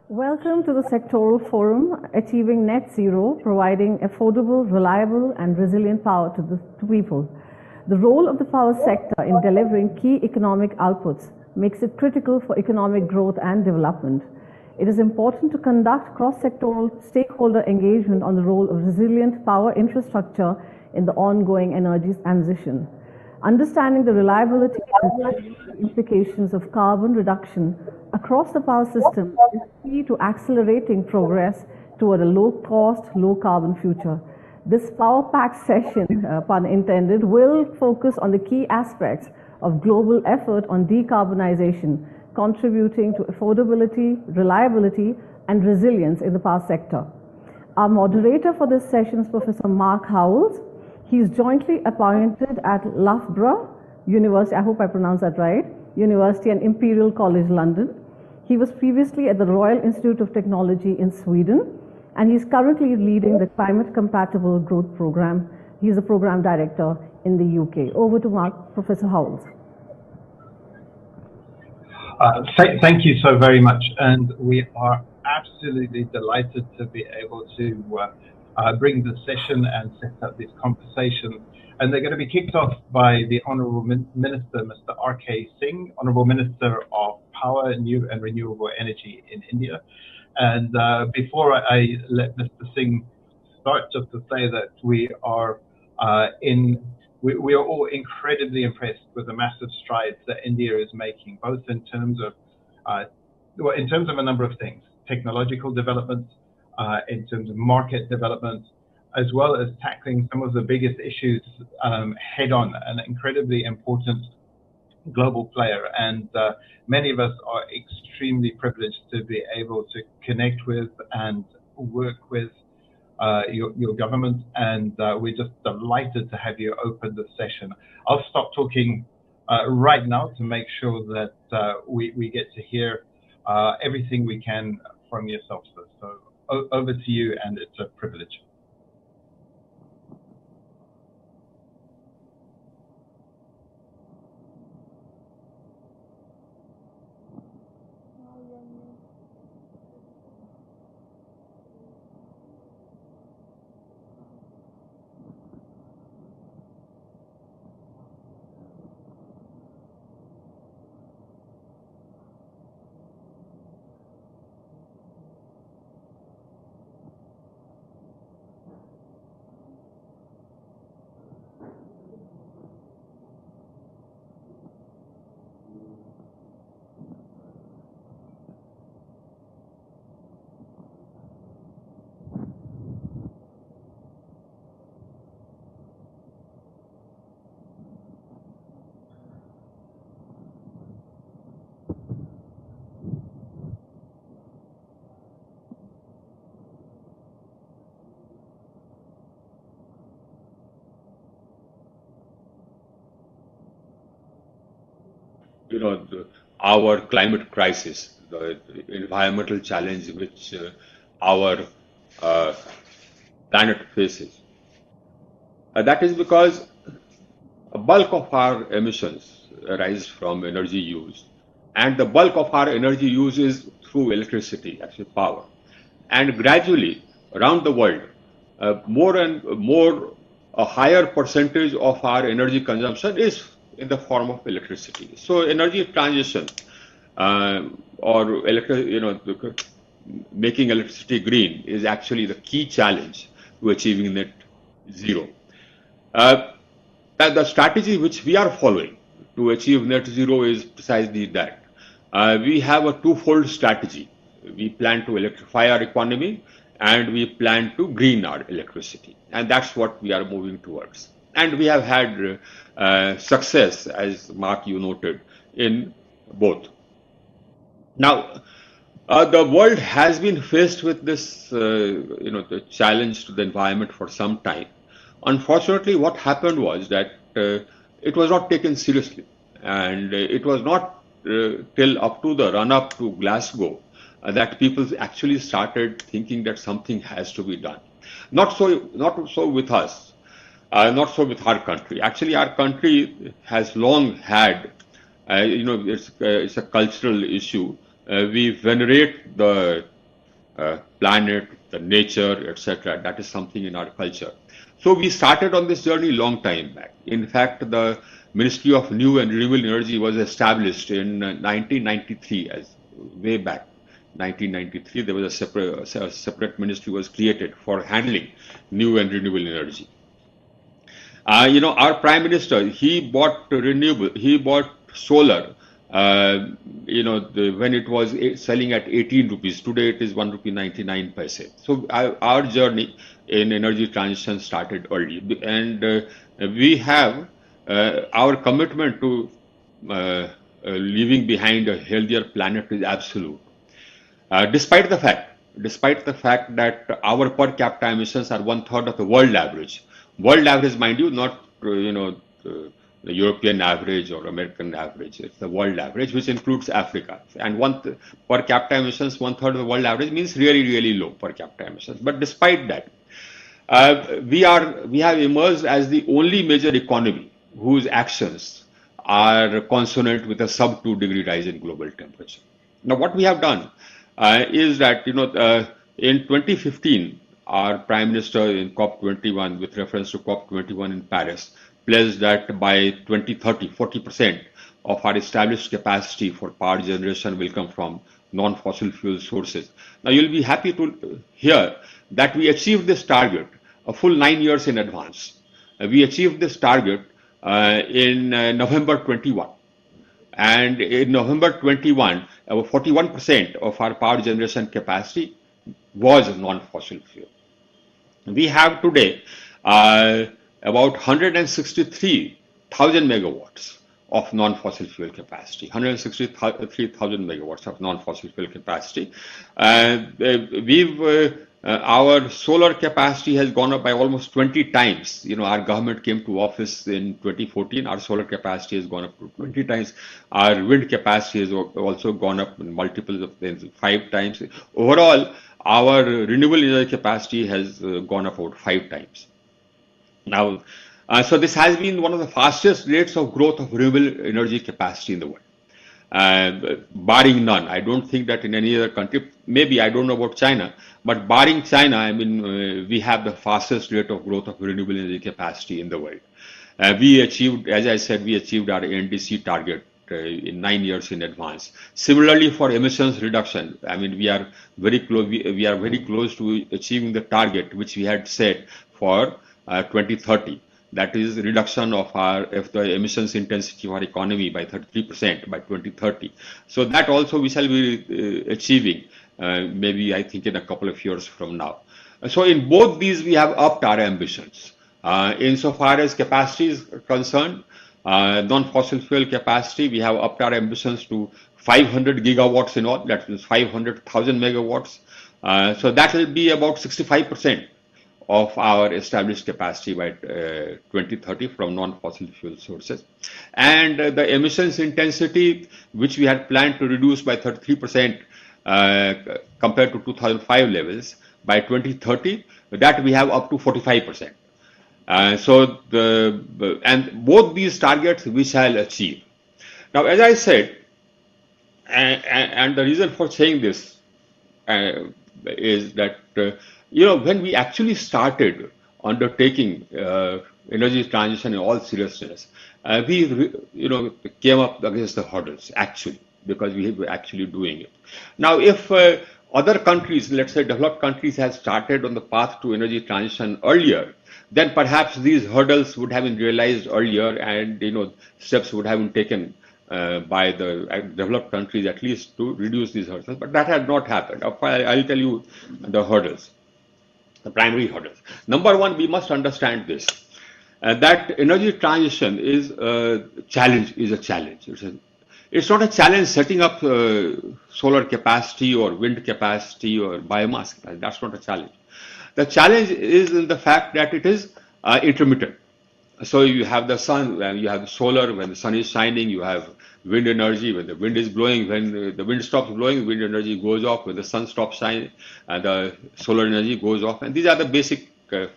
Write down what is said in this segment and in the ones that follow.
Welcome to the Sectoral Forum, Achieving Net Zero, Providing Affordable, Reliable and Resilient Power to people. The role of the power sector in delivering key economic outputs makes it critical for economic growth and development. It is important to conduct cross-sectoral stakeholder engagement on the role of resilient power infrastructure in the ongoing energy transition. Understanding the reliability and implications of carbon reduction across the power system is key to accelerating progress toward a low-cost, low-carbon future. This power-packed session, pun intended, will focus on the key aspects of global effort on decarbonization, contributing to affordability, reliability, and resilience in the power sector. Our moderator for this session is Professor Mark Howells. He is jointly appointed at Loughborough University, I hope I pronounced that right, University and Imperial College London. He was previously at the Royal Institute of Technology in Sweden, and he's currently leading the Climate Compatible Growth Program. He's the program director in the UK. Over to Mark, Professor Howells. Thank you so very much, and we are absolutely delighted to be able to bring this session and set up this conversation. And they're going to be kicked off by the Honourable Minister, Mr. R.K. Singh, Honourable Minister of Power, New and Renewable Energy in India. And before I let Mr. Singh start, just to say that we are all incredibly impressed with the massive strides that India is making, both in terms of a number of things: technological development, in terms of market development, as well as tackling some of the biggest issues head on. An incredibly important global player, and many of us are extremely privileged to be able to connect with and work with your government, and we're just delighted to have you open the session. I'll stop talking right now to make sure that we get to hear everything we can from yourself, sir. So over to you, and it's a privilege. Our climate crisis, the environmental challenge which our planet faces. That is because a bulk of our emissions arise from energy use, and the bulk of our energy use is through electricity, actually power. And gradually, around the world, more and more, a higher percentage of our energy consumption is in the form of electricity. So energy transition making electricity green is actually the key challenge to achieving net zero. The strategy which we are following to achieve net zero is precisely that. We have a twofold strategy. We plan to electrify our economy, and we plan to green our electricity. And that's what we are moving towards. And we have had success, as Mark, you noted, in both. Now, the world has been faced with this, the challenge to the environment for some time. Unfortunately, what happened was that it was not taken seriously, and it was not till up to the run-up to Glasgow that people actually started thinking that something has to be done. Not so with us. Not so with our country. Actually, our country has long had, it's a cultural issue. We venerate the planet, the nature, etc. That is something in our culture. So we started on this journey long time back. In fact, the Ministry of New and Renewable Energy was established in 1993, as way back. 1993, there was a separate ministry was created for handling new and renewable energy. Our Prime Minister, he bought solar, when it was selling at 18 rupees. Today it is 1 rupee 99 paise. So our journey in energy transition started early, and we have our commitment to leaving behind a healthier planet is absolute. Despite the fact that our per capita emissions are 1/3 of the world average. World average, mind you, not the European average or American average. It's the world average, which includes Africa. And per capita emissions, 1/3 of the world average means really, really low per capita emissions. But despite that, we have emerged as the only major economy whose actions are consonant with a sub 2 degree rise in global temperature. Now, what we have done is that in 2015. Our Prime Minister in COP21, with reference to COP21 in Paris, pledged that by 2030, 40% of our established capacity for power generation will come from non-fossil fuel sources. Now, you'll be happy to hear that we achieved this target a full 9 years in advance. We achieved this target in November 21. And in November 21, 41% of our power generation capacity was non-fossil fuel. We have today about 163,000 megawatts of non-fossil fuel capacity, 163,000 megawatts of non-fossil fuel capacity. Our solar capacity has gone up by almost 20 times. Our government came to office in 2014. Our solar capacity has gone up to 20 times. Our wind capacity has also gone up in multiples of 5 times. Overall, our renewable energy capacity has gone up about 5 times. Now, so this has been one of the fastest rates of growth of renewable energy capacity in the world. Barring none. I don't think that in any other country, maybe I don't know about China, but barring China, we have the fastest rate of growth of renewable energy capacity in the world. We achieved, as I said, we achieved our NDC target in 9 years in advance. Similarly, for emissions reduction, we are very close. We are very close to achieving the target which we had set for 2030. That is reduction of the emissions intensity of our economy by 33% by 2030. So that also we shall be achieving, maybe I think in a couple of years from now. So in both these we have upped our ambitions. Insofar as capacity is concerned, non-fossil fuel capacity, we have upped our ambitions to 500 gigawatts in all. That means 500,000 megawatts. So that will be about 65% of our established capacity by 2030 from non-fossil fuel sources. And the emissions intensity, which we had planned to reduce by 33% compared to 2005 levels, by 2030, that we have up to 45%. And both these targets we shall achieve. Now, as I said, and the reason for saying this is that when we actually started undertaking energy transition in all seriousness, we came up against the hurdles actually, because we were actually doing it. Now, if other countries, let's say developed countries, have started on the path to energy transition earlier, then perhaps these hurdles would have been realized earlier, and steps would have been taken by the developed countries at least to reduce these hurdles. But that had not happened. I'll tell you the hurdles. The primary hurdles. Number one, we must understand this, that energy transition is a challenge. It's not a challenge setting up solar capacity or wind capacity or biomass capacity. That's not a challenge. The challenge is in the fact that it is intermittent. So you have the sun, and you have the solar. When the sun is shining, you have wind energy. When the wind is blowing, when the wind stops blowing, wind energy goes off. When the sun stops shining, and the solar energy goes off. And these are the basic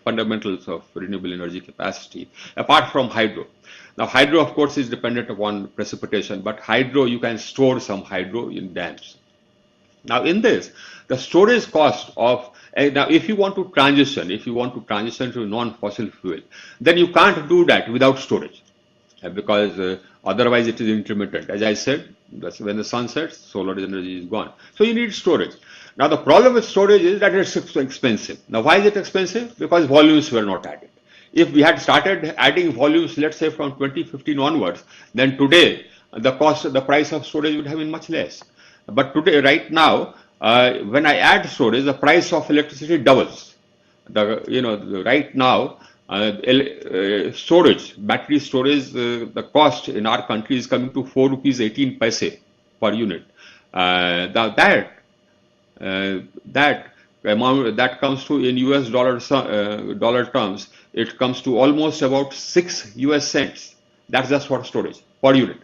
fundamentals of renewable energy capacity, apart from hydro. Now, hydro, of course, is dependent upon precipitation, but hydro, you can store some hydro in dams. Now in this, the storage cost of now if you want to transition, to non-fossil fuel, then you can't do that without storage, because otherwise it is intermittent. As I said, when the sun sets, solar energy is gone. So you need storage. Now the problem with storage is that it's expensive. Now why is it expensive? Because volumes were not added. If we had started adding volumes, let's say from 2015 onwards, then today the price of storage would have been much less. But today, right now, when I add storage, the price of electricity doubles. Right now, storage, battery storage, the cost in our country is coming to 4 rupees 18 paise per unit. Now that amount that comes to, in US dollar terms, it comes to almost about 6 US cents. That's just for storage per unit,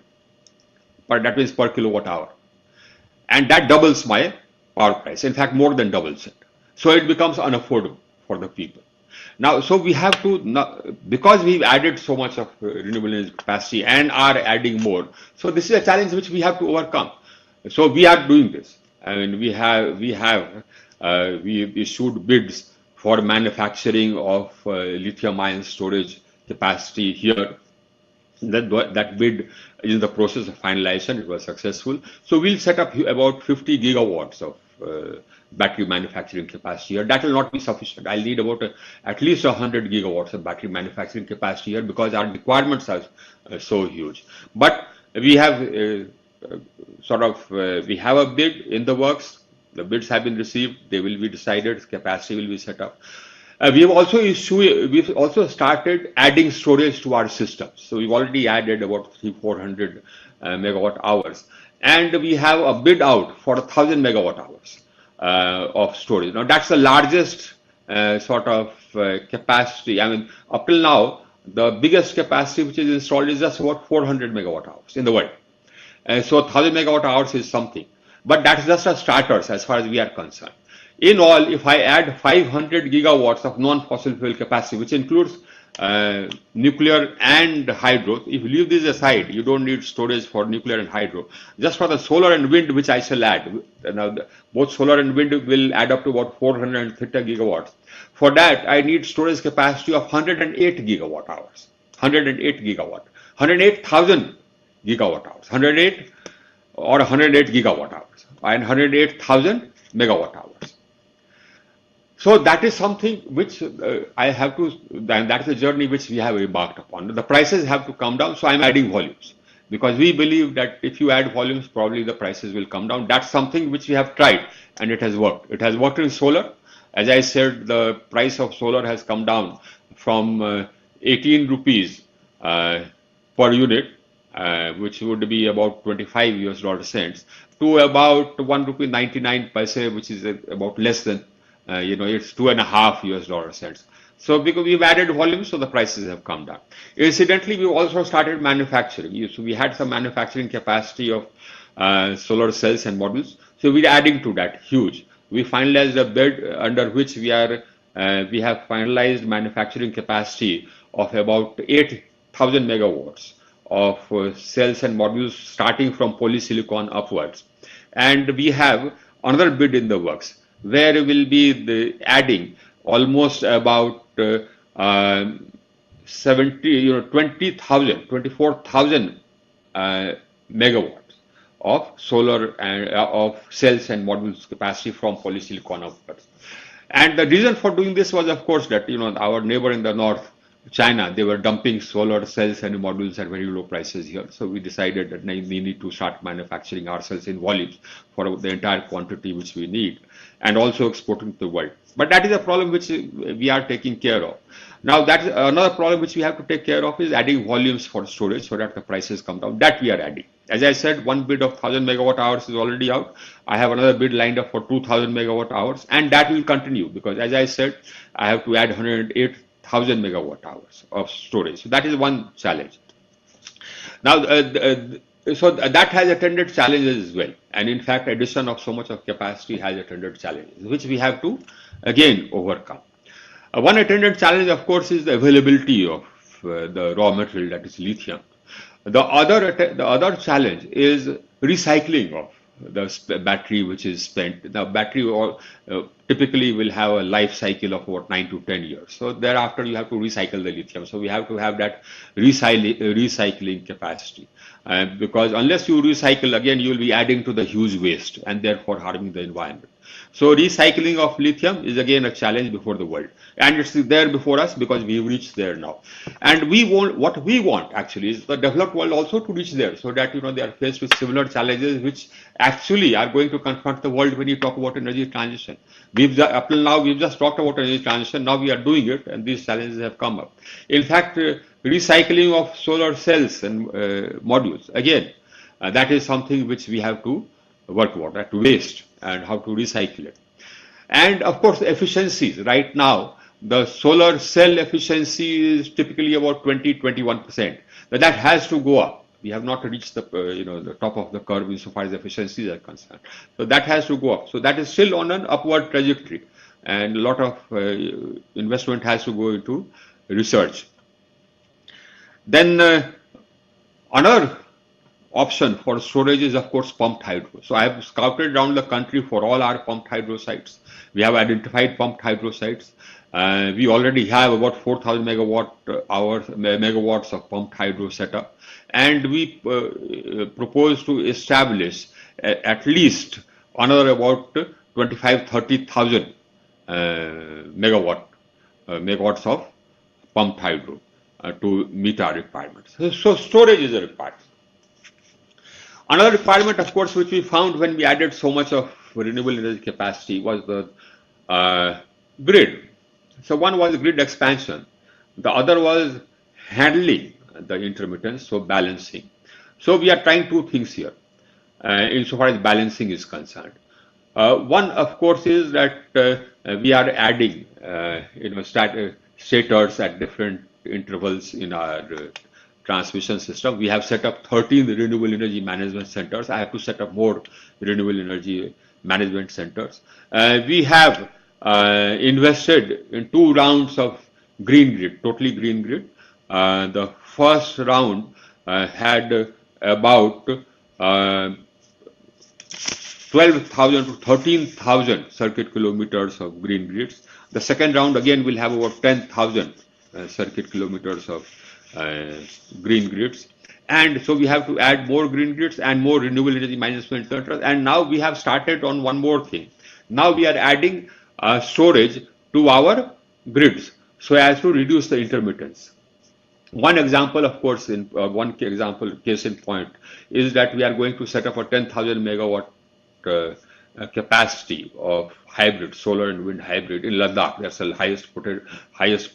that means per kilowatt hour, and that doubles my power price. In fact, more than doubles it. So it becomes unaffordable for the people. Now, so we have to, because we've added so much of renewable energy capacity and are adding more. So this is a challenge which we have to overcome. So we are doing this. I mean, we issued bids for manufacturing of lithium-ion storage capacity here. That bid is in the process of finalization. It was successful. So we'll set up about 50 gigawatts of battery manufacturing capacity here. That will not be sufficient. I'll need about at least 100 gigawatts of battery manufacturing capacity here, because our requirements are so huge. But we have we have a bid in the works. The bids have been received. They will be decided. Capacity will be set up. We've also started adding storage to our systems. So we've already added about 300-400 megawatt hours, and we have a bid out for 1,000 megawatt hours of storage. Now that's the largest capacity. I mean, up till now, the biggest capacity which is installed is just about 400 megawatt hours in the world. So 1,000 megawatt hours is something, but that's just a starters as far as we are concerned. In all, if I add 500 gigawatts of non-fossil fuel capacity, which includes nuclear and hydro, if you leave this aside, you don't need storage for nuclear and hydro. Just for the solar and wind, which I shall add, now both solar and wind will add up to about 430 gigawatts. For that, I need storage capacity of 108 gigawatt hours, 108 gigawatt, 108,000 gigawatt hours, 108 or 108 gigawatt hours, and 108,000 megawatt hours. So that is something which I have to, and that's a journey which we have embarked upon. The prices have to come down, so I'm adding volumes, because we believe that if you add volumes, probably the prices will come down. That's something which we have tried, and it has worked. It has worked in solar. As I said, the price of solar has come down from 18 rupees per unit, which would be about 25 US dollar cents, to about 1 rupee 99 paise, which is about less than, it's 2.5 US dollar cents. So because we've added volume, so the prices have come down. Incidentally, we also started manufacturing. So we had some manufacturing capacity of solar cells and modules. So we're adding to that, huge. We finalized a bid under which we have finalized manufacturing capacity of about 8,000 megawatts of cells and modules, starting from polysilicon upwards. And we have another bid in the works, where we will be adding almost about 24,000 megawatts of solar and of cells and modules capacity from polysilicon upwards. And the reason for doing this was, of course, that our neighbor in the north, China, they were dumping solar cells and modules at very low prices here. So we decided that we need to start manufacturing ourselves in volumes for the entire quantity which we need, and also exporting to the world. But that is a problem which we are taking care of. Now, that's another problem which we have to take care of, is adding volumes for storage so that the prices come down. That we are adding. As I said, one bid of 1,000 megawatt hours is already out. I have another bid lined up for 2,000 megawatt hours, and that will continue, because as I said, I have to add 108,000 megawatt hours of storage. So that is one challenge. Now, so that has attended challenges as well. And in fact, addition of so much of capacity has attended challenges, which we have to again overcome. One attendant challenge, of course, is the availability of the raw material, that is lithium. The other challenge is recycling of battery which is spent. The battery typically will have a life cycle of about 9 to 10 years. So thereafter you have to recycle the lithium. So we have to have that recycling capacity. Because unless you recycle, again, you will be adding to the huge waste and therefore harming the environment. So recycling of lithium is again a challenge before the world, and it's there before us because we've reached there now. And what we want actually is the developed world also to reach there, so that they are faced with similar challenges which actually are going to confront the world when you talk about energy transition. Up till now we've just talked about energy transition. Now we are doing it, and these challenges have come up. In fact, recycling of solar cells and modules, again, that is something which we have to work on, that waste and how to recycle it. And of course, efficiencies. Right now, the solar cell efficiency is typically about 20-21%. But that has to go up. We have not reached the the top of the curve insofar as efficiencies are concerned. So that has to go up. So that is still on an upward trajectory, and a lot of investment has to go into research. Then another option for storage is, of course, pumped hydro. So I have scouted around the country for all our pumped hydro sites. We have identified pumped hydro sites. We already have about 4,000 megawatts of pumped hydro set up, and we propose to establish at least another about 25-30,000 megawatts of pumped hydro to meet our requirements. So storage is a requirement. Another requirement, of course, which we found when we added so much of renewable energy capacity was the grid. So one was grid expansion. The other was handling the intermittence, so balancing. So we are trying two things here insofar as balancing is concerned. One, of course, is that we are adding stators at different intervals in our transmission system. We have set up 13 renewable energy management centers. I have to set up more renewable energy management centers. We have invested in 2 rounds of green grid, totally green grid. The first round had about 12,000 to 13,000 circuit kilometers of green grids. The second round again will have about 10,000 circuit kilometers of green grids. And so we have to add more green grids and more renewable energy management centers. And now we have started on one more thing. Now we are adding storage to our grids so as to reduce the intermittence. One example, of course, case in point is that we are going to set up a 10,000 megawatt capacity of hybrid, solar and wind hybrid in Ladakh. That's the highest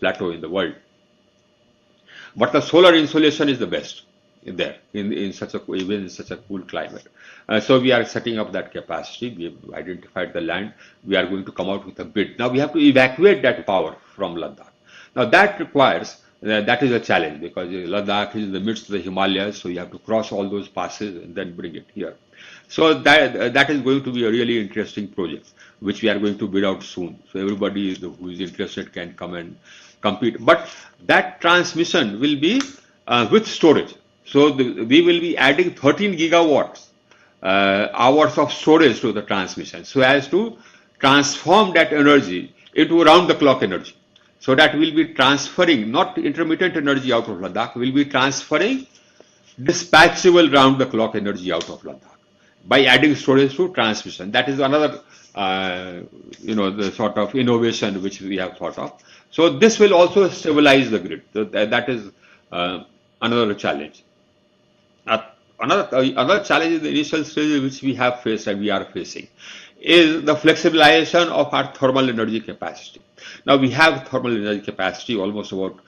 plateau in the world. But the solar insolation is the best there in such a cool climate. So we are setting up that capacity. We have identified the land. We are going to come out with a bid. Now we have to evacuate that power from Ladakh. Now that requires, that is a challenge because Ladakh is in the midst of the Himalayas, so you have to cross all those passes and then bring it here. So that is going to be a really interesting project, which we are going to bid out soon. So everybody who is interested can come and compete. But that transmission will be with storage. So we will be adding 13 gigawatts hours of storage to the transmission, so as to transform that energy into round-the-clock energy. So that will be transferring not intermittent energy out of Ladakh, will be transferring dispatchable round-the-clock energy out of Ladakh by adding storage to transmission. That is another, the sort of innovation which we have thought of. So this will also stabilize the grid. So that is another challenge. Another challenge in the initial stage which we have faced and we are facing is the flexibilization of our thermal energy capacity. Now we have thermal energy capacity almost about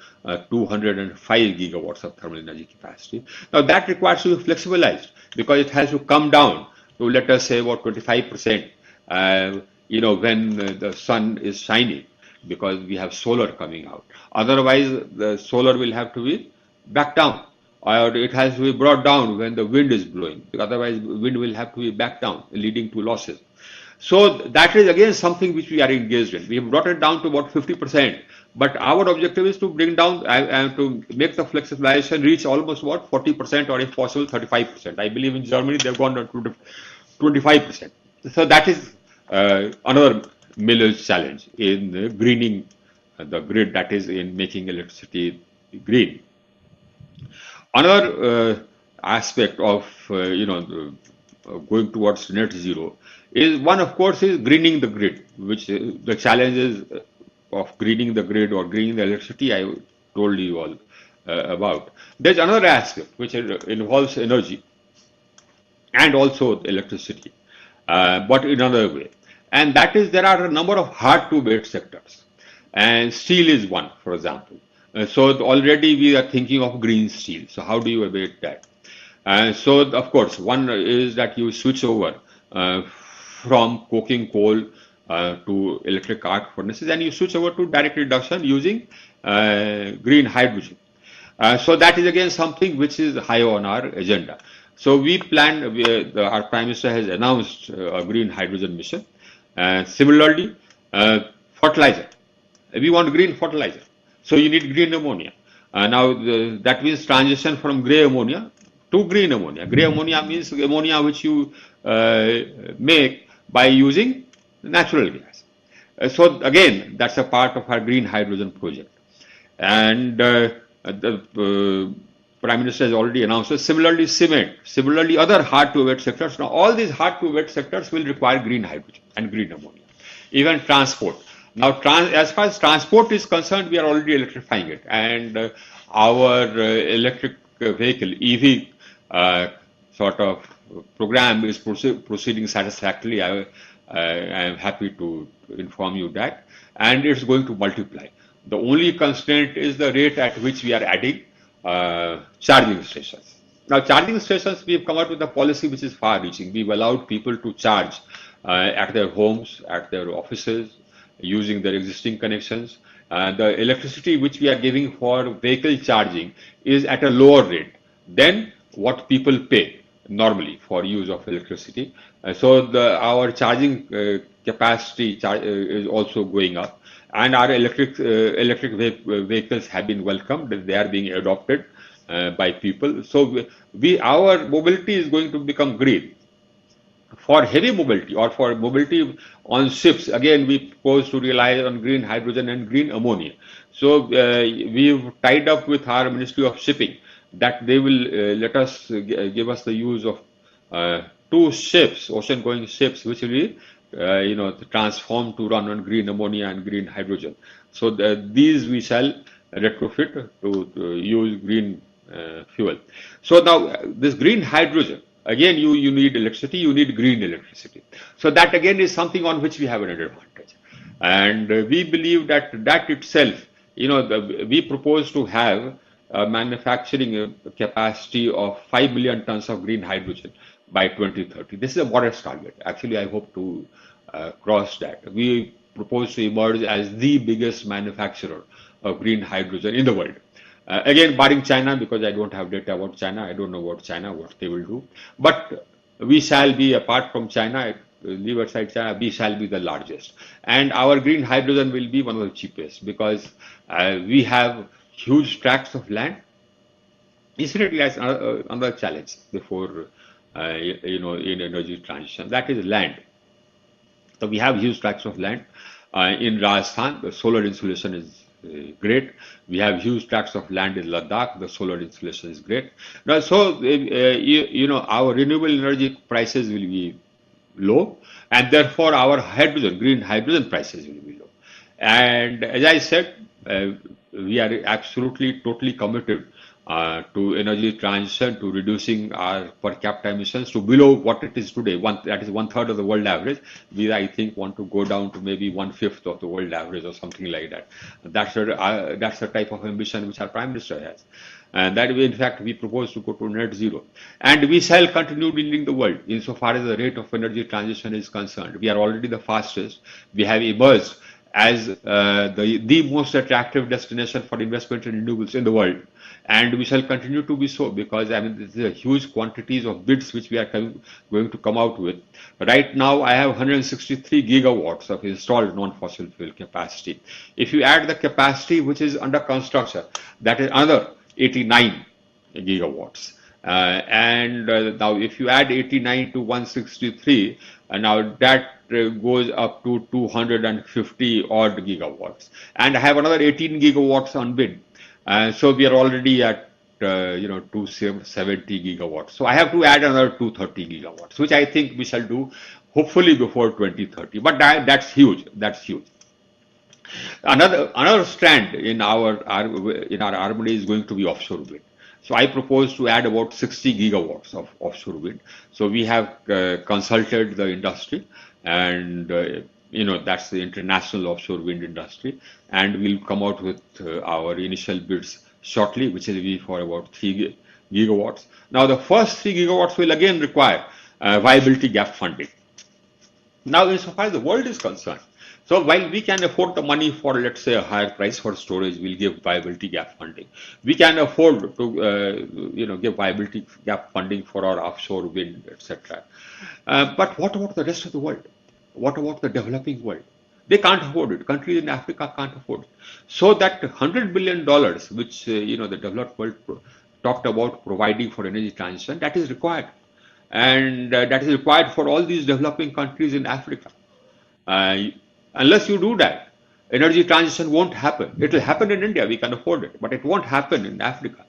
205 gigawatts of thermal energy capacity. Now that requires to be flexibilized because it has to come down to, let us say, about 25%, when the sun is shining, because we have solar coming out. Otherwise, the solar will have to be back down, or it has to be brought down when the wind is blowing. Otherwise, wind will have to be back down, leading to losses. So that is again something which we are engaged in. We have brought it down to about 50%, but our objective is to bring down and to make the flexibilization reach almost about 40%, or if possible 35%. I believe in Germany they have gone down to 25%. So that is another Miller's challenge in greening the grid, that is in making electricity green. Another aspect of going towards net zero is one, of course, is greening the grid, which the challenges of greening the grid or greening the electricity I told you all about. There's another aspect which involves energy and also electricity, but in another way. And that is, there are a number of hard to abate sectors, and steel is one, for example. So already we are thinking of green steel. So how do you abate that? So of course, one is that you switch over from coking coal to electric arc furnaces, and you switch over to direct reduction using green hydrogen. So that is again something which is high on our agenda. So we plan, our Prime Minister has announced a green hydrogen mission. Similarly, fertilizer. We want green fertilizer. So you need green ammonia. Now that means transition from grey ammonia to green ammonia. Grey ammonia means ammonia which you make by using natural gas. So again, that's a part of our green hydrogen project. And the Prime Minister has already announced it. Similarly, cement, similarly other hard to abate sectors. Now all these hard to abate sectors will require green hydrogen and green ammonia. Even transport. Now as far as transport is concerned, we are already electrifying it, and our electric vehicle EV sort of program is proceeding satisfactorily. I am happy to inform you that, and it's going to multiply. The only constraint is the rate at which we are adding charging stations. Now, charging stations, we have come out with a policy which is far-reaching. We've allowed people to charge at their homes, at their offices, using their existing connections. The electricity which we are giving for vehicle charging is at a lower rate than what people pay normally for use of electricity. So our charging capacity is also going up, and our electric vehicles have been welcomed. They are being adopted by people. So our mobility is going to become green. For heavy mobility or for mobility on ships, again, we propose to rely on green hydrogen and green ammonia. So we've tied up with our Ministry of Shipping that they will let us give us the use of 2 ships, ocean-going ships, which will be transformed to run on green ammonia and green hydrogen. So these we shall retrofit to use green fuel. So now this green hydrogen, again, you need electricity, you need green electricity. So that again is something on which we have an advantage. And we believe that itself, we propose to have a manufacturing capacity of 5 million tons of green hydrogen by 2030. This is a modest target. Actually, I hope to cross that. We propose to emerge as the biggest manufacturer of green hydrogen in the world. Again, barring China, because I don't have data about China. I don't know about China, what they will do. But we shall be, apart from China, leave aside China, we shall be the largest. And our green hydrogen will be one of the cheapest, because we have huge tracts of land. Incidentally, that's another challenge before, in energy transition. That is land. So we have huge tracts of land. In Rajasthan, the solar insulation is great. We have huge tracts of land in Ladakh. The solar insulation is great. Now, so our renewable energy prices will be low, and therefore our green hydrogen prices will be low. And as I said, we are absolutely, totally committed to energy transition, to reducing our per capita emissions to below what it is today. That is 1/3 of the world average. We, I think, want to go down to maybe 1/5 of the world average or something like that. That's the type of ambition which our Prime Minister has. And that way, in fact, we propose to go to net zero. And we shall continue leading the world insofar as the rate of energy transition is concerned. We are already the fastest. We have emerged as the most attractive destination for investment in renewables in the world. And we shall continue to be so, because this is a huge quantities of bids which we are going to come out with. Right now, I have 163 gigawatts of installed non-fossil fuel capacity. If you add the capacity which is under construction, that is another 89 gigawatts. Now if you add 89 to 163, now that goes up to 250 odd gigawatts. And I have another 18 gigawatts on wind. So we are already at 270 gigawatts. So I have to add another 230 gigawatts, which I think we shall do hopefully before 2030. But that's huge. That's huge. Another strand in our harmony is going to be offshore wind. So I propose to add about 60 gigawatts of offshore wind. So we have consulted the industry, and that's the international offshore wind industry, and we'll come out with our initial bids shortly, which will be for about 3 gigawatts. Now the first 3 gigawatts will again require viability gap funding. Now, insofar as the world is concerned, so while we can afford the money for, let's say, a higher price for storage, we'll give viability gap funding. We can afford to, give viability gap funding for our offshore wind, etc. But what about the rest of the world? What about the developing world? They can't afford it. Countries in Africa can't afford it. So that $100 billion, which the developed world talked about providing for energy transition, that is required, and that is required for all these developing countries in Africa. Unless you do that, energy transition won't happen. It will happen in India, we can afford it, but it won't happen in Africa.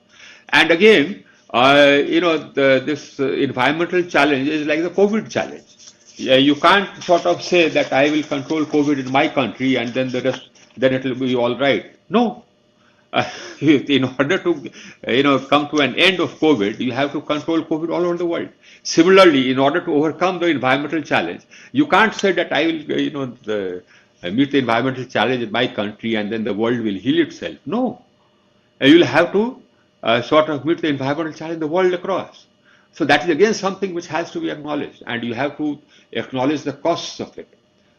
And again, this environmental challenge is like the COVID challenge. You can't sort of say that I will control COVID in my country and then the rest, then it will be all right. No. In order to, come to an end of COVID, you have to control COVID all over the world. Similarly, in order to overcome the environmental challenge, you can't say that I will, meet the environmental challenge in my country and then the world will heal itself. No. You will have to sort of meet the environmental challenge the world across. So that is again something which has to be acknowledged, and you have to acknowledge the costs of it.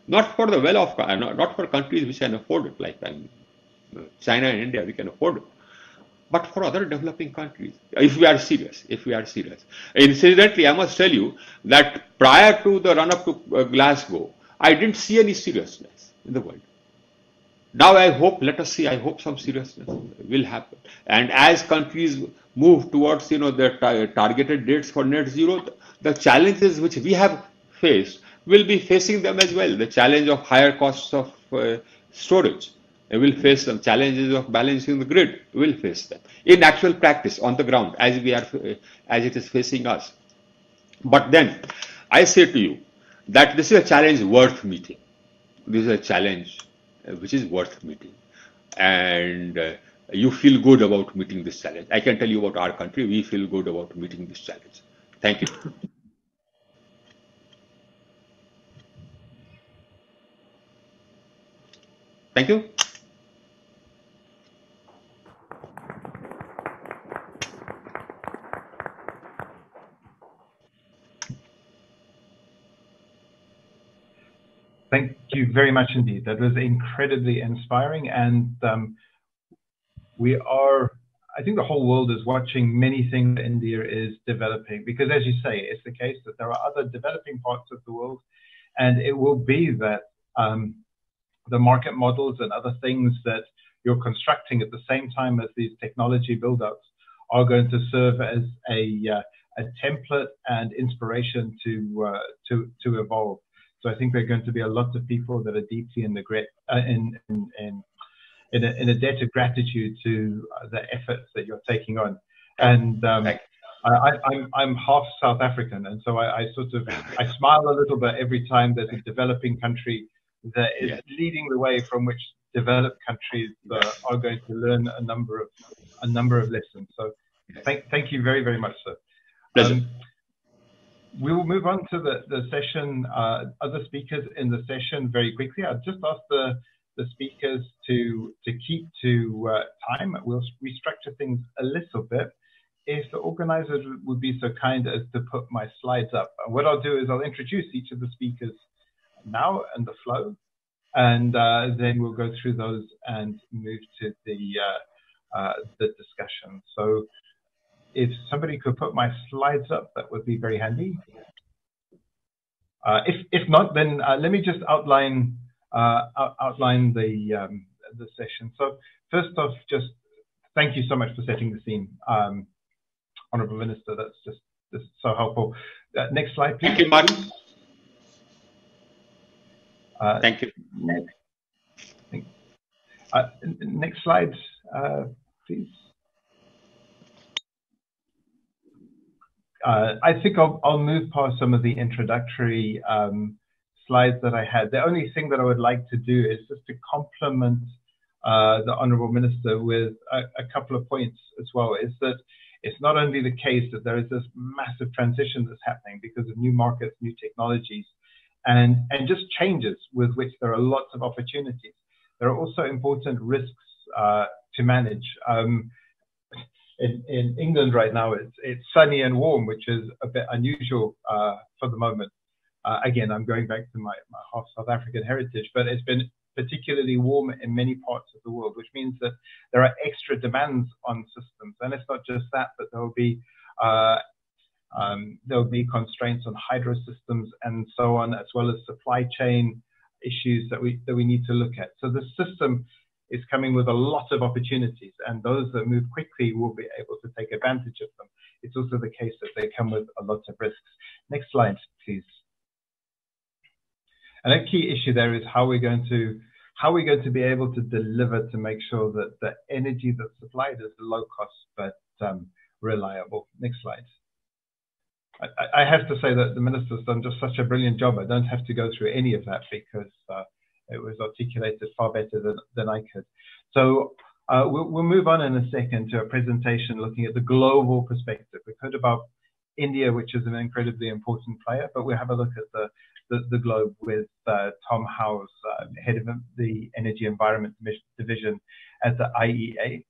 Not for the well-off, not for countries which can afford it, like China and India, we can afford it, but for other developing countries, if we are serious. Incidentally, I must tell you that prior to the run-up to Glasgow, I didn't see any seriousness in the world. Now I hope, let us see, I hope some seriousness will happen. And as countries move towards, their targeted dates for net zero, the challenges which we have faced will be facing them as well. The challenge of higher costs of storage. We will face some challenges of balancing the grid. We will face them in actual practice on the ground as it is facing us. But then I say to you that this is a challenge worth meeting. This is a challenge which is worth meeting, and you feel good about meeting this challenge. I can tell you about our country. We feel good about meeting this challenge. Thank you. Thank you. Thank you very much indeed. That was incredibly inspiring, and I think the whole world is watching many things that India is developing, because as you say, it's the case that there are other developing parts of the world, and it will be that the market models and other things that you're constructing at the same time as these technology build-ups are going to serve as a template and inspiration to evolve. So I think there are going to be a lot of people that are deeply in a debt of gratitude to the efforts that you're taking on. And I'm half South African, and so I smile a little bit every time there's a developing country that is leading the way, from which developed countries are going to learn a number of lessons. So thank you very, very much, sir. Pleasure. We will move on to the session, other speakers in the session very quickly. I'll just ask the speakers to keep to time. We'll restructure things a little bit. If the organizers would be so kind as to put my slides up. And what I'll do is I'll introduce each of the speakers now and the flow, and then we'll go through those and move to the discussion. So if somebody could put my slides up, that would be very handy. If not, then let me just outline the session. So first off, just thank you so much for setting the scene. Honourable Minister. That's just so helpful. Next slide, please. Thank you, Mark. Thank you. Next slide, please. I think I'll move past some of the introductory slides that I had. The only thing that I would like to do is just to complement the Honourable Minister with a couple of points as well, is that it's not only the case that there is this massive transition that's happening because of new markets, new technologies, and just changes with which there are lots of opportunities. There are also important risks to manage. In England right now, it's sunny and warm, which is a bit unusual for the moment. Again, I'm going back to my half South African heritage, but it's been particularly warm in many parts of the world, which means that there are extra demands on systems. And it's not just that, but there will be constraints on hydro systems and so on, as well as supply chain issues that we need to look at. So the system is coming with a lot of opportunities, and those that move quickly will be able to take advantage of them. It's also the case that they come with a lot of risks. Next slide, please. And a key issue there is how we're going to be able to deliver to make sure that the energy that's supplied is low cost but reliable. Next slide. I have to say that the Minister's done just such a brilliant job. I don't have to go through any of that because it was articulated far better than I could. So we'll move on in a second to a presentation looking at the global perspective. We've heard about India, which is an incredibly important player, but we'll have a look at the globe with Tom Howes, head of the Energy Environment Division at the IEA.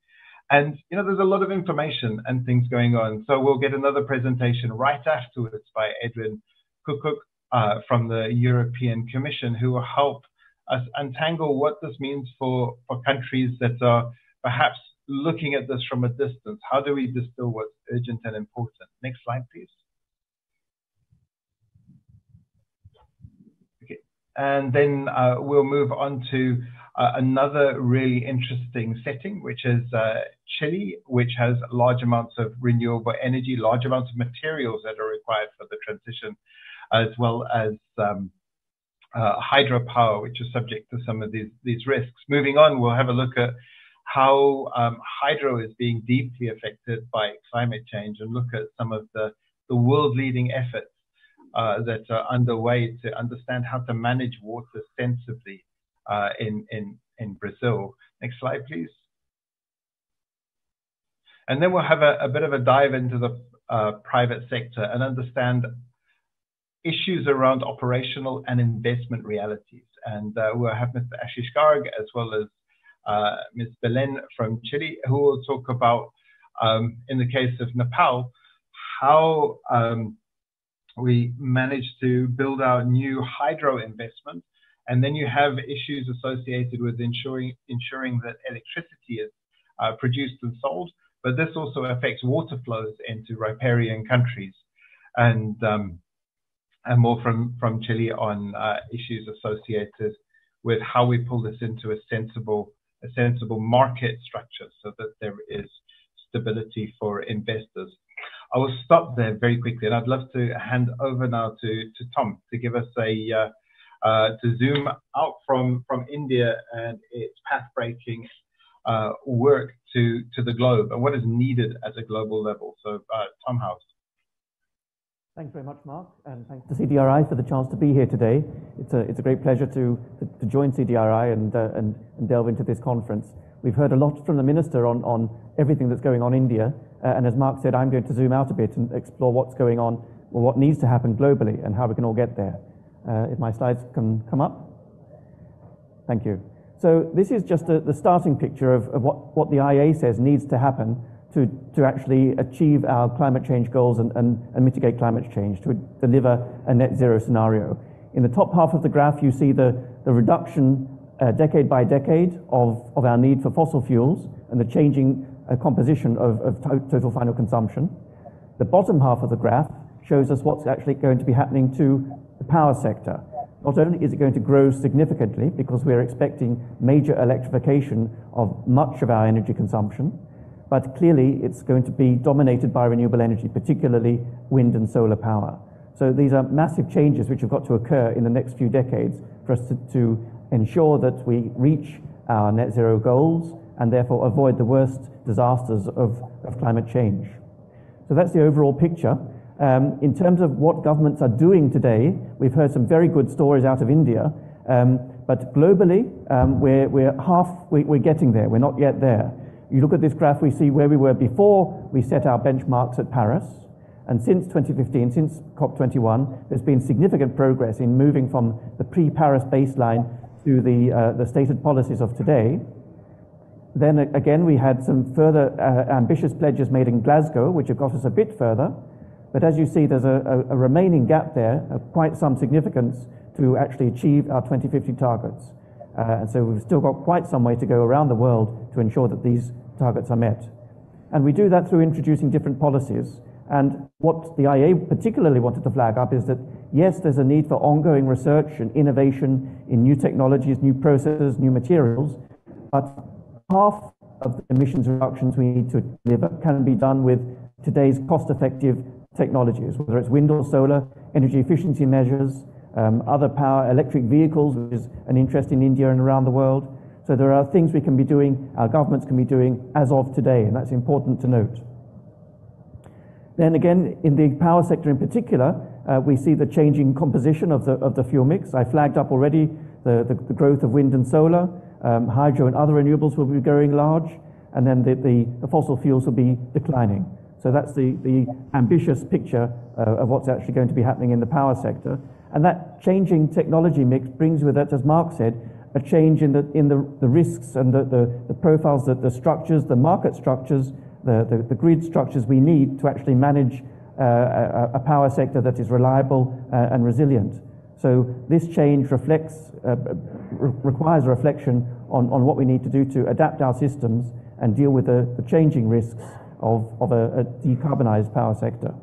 And, you know, there's a lot of information and things going on. So we'll get another presentation right afterwards by Edwin from the European Commission, who will help us untangle what this means for countries that are perhaps looking at this from a distance. How do we distill what's urgent and important? Next slide, please. Okay. And then we'll move on to another really interesting setting, which is Chile, which has large amounts of renewable energy, large amounts of materials that are required for the transition, as well as hydropower, which is subject to some of these risks. Moving on, we'll have a look at how hydro is being deeply affected by climate change and look at some of the world-leading efforts that are underway to understand how to manage water sensibly in Brazil. Next slide, please. And then we'll have a bit of a dive into the private sector and understand issues around operational and investment realities. And we'll have Mr. Ashish Garg as well as Ms. Belen from Chile, who will talk about, in the case of Nepal, how we managed to build out new hydro investment. And then you have issues associated with ensuring that electricity is produced and sold, but this also affects water flows into riparian countries. And more from Chile on issues associated with how we pull this into a sensible market structure so that there is stability for investors. I will stop there very quickly, and I'd love to hand over now to Tom to give us to zoom out from India and its path-breaking work to the globe and what is needed at a global level. So, Tom Howes. Thanks very much, Mark, and thanks to CDRI for the chance to be here today. It's a great pleasure to join CDRI and delve into this conference. We've heard a lot from the Minister on everything that's going on in India, and as Mark said, I'm going to zoom out a bit and explore what's going on, or what needs to happen globally, and how we can all get there. If my slides can come up. Thank you. So this is just the starting picture of what the IEA says needs to happen to actually achieve our climate change goals and mitigate climate change, to deliver a net zero scenario. In the top half of the graph, you see the reduction decade by decade of our need for fossil fuels and the changing composition of total final consumption. The bottom half of the graph shows us what's actually going to be happening to the power sector. Not only is it going to grow significantly because we're expecting major electrification of much of our energy consumption, but clearly it's going to be dominated by renewable energy, particularly wind and solar power. So these are massive changes which have got to occur in the next few decades for us to ensure that we reach our net zero goals and therefore avoid the worst disasters of climate change. So that's the overall picture. In terms of what governments are doing today, we've heard some very good stories out of India, but globally, we're getting there. We're not yet there. You look at this graph, we see where we were before we set our benchmarks at Paris. And since 2015, since COP21, there's been significant progress in moving from the pre-Paris baseline to the stated policies of today. Then again, we had some further ambitious pledges made in Glasgow, which have got us a bit further. But as you see, there's a remaining gap there of quite some significance to actually achieve our 2050 targets. And so we've still got quite some way to go around the world to ensure that these targets are met. And we do that through introducing different policies. And what the IEA particularly wanted to flag up is that, yes, there's a need for ongoing research and innovation in new technologies, new processes, new materials, but half of the emissions reductions we need to deliver can be done with today's cost-effective technologies, whether it's wind or solar, energy efficiency measures, other power, electric vehicles, which is an interest in India and around the world. So there are things we can be doing, our governments can be doing as of today, and that's important to note. Then again, in the power sector in particular, we see the changing composition of the fuel mix. I flagged up already the growth of wind and solar, hydro and other renewables will be growing large, and then the fossil fuels will be declining. So that's the ambitious picture of what's actually going to be happening in the power sector. And that changing technology mix brings with it, as Mark said, a change in the risks and the profiles, the structures, the market structures, the grid structures we need to actually manage a power sector that is reliable and resilient. So this change requires a reflection on what we need to do to adapt our systems and deal with the changing risks of a decarbonized power sector.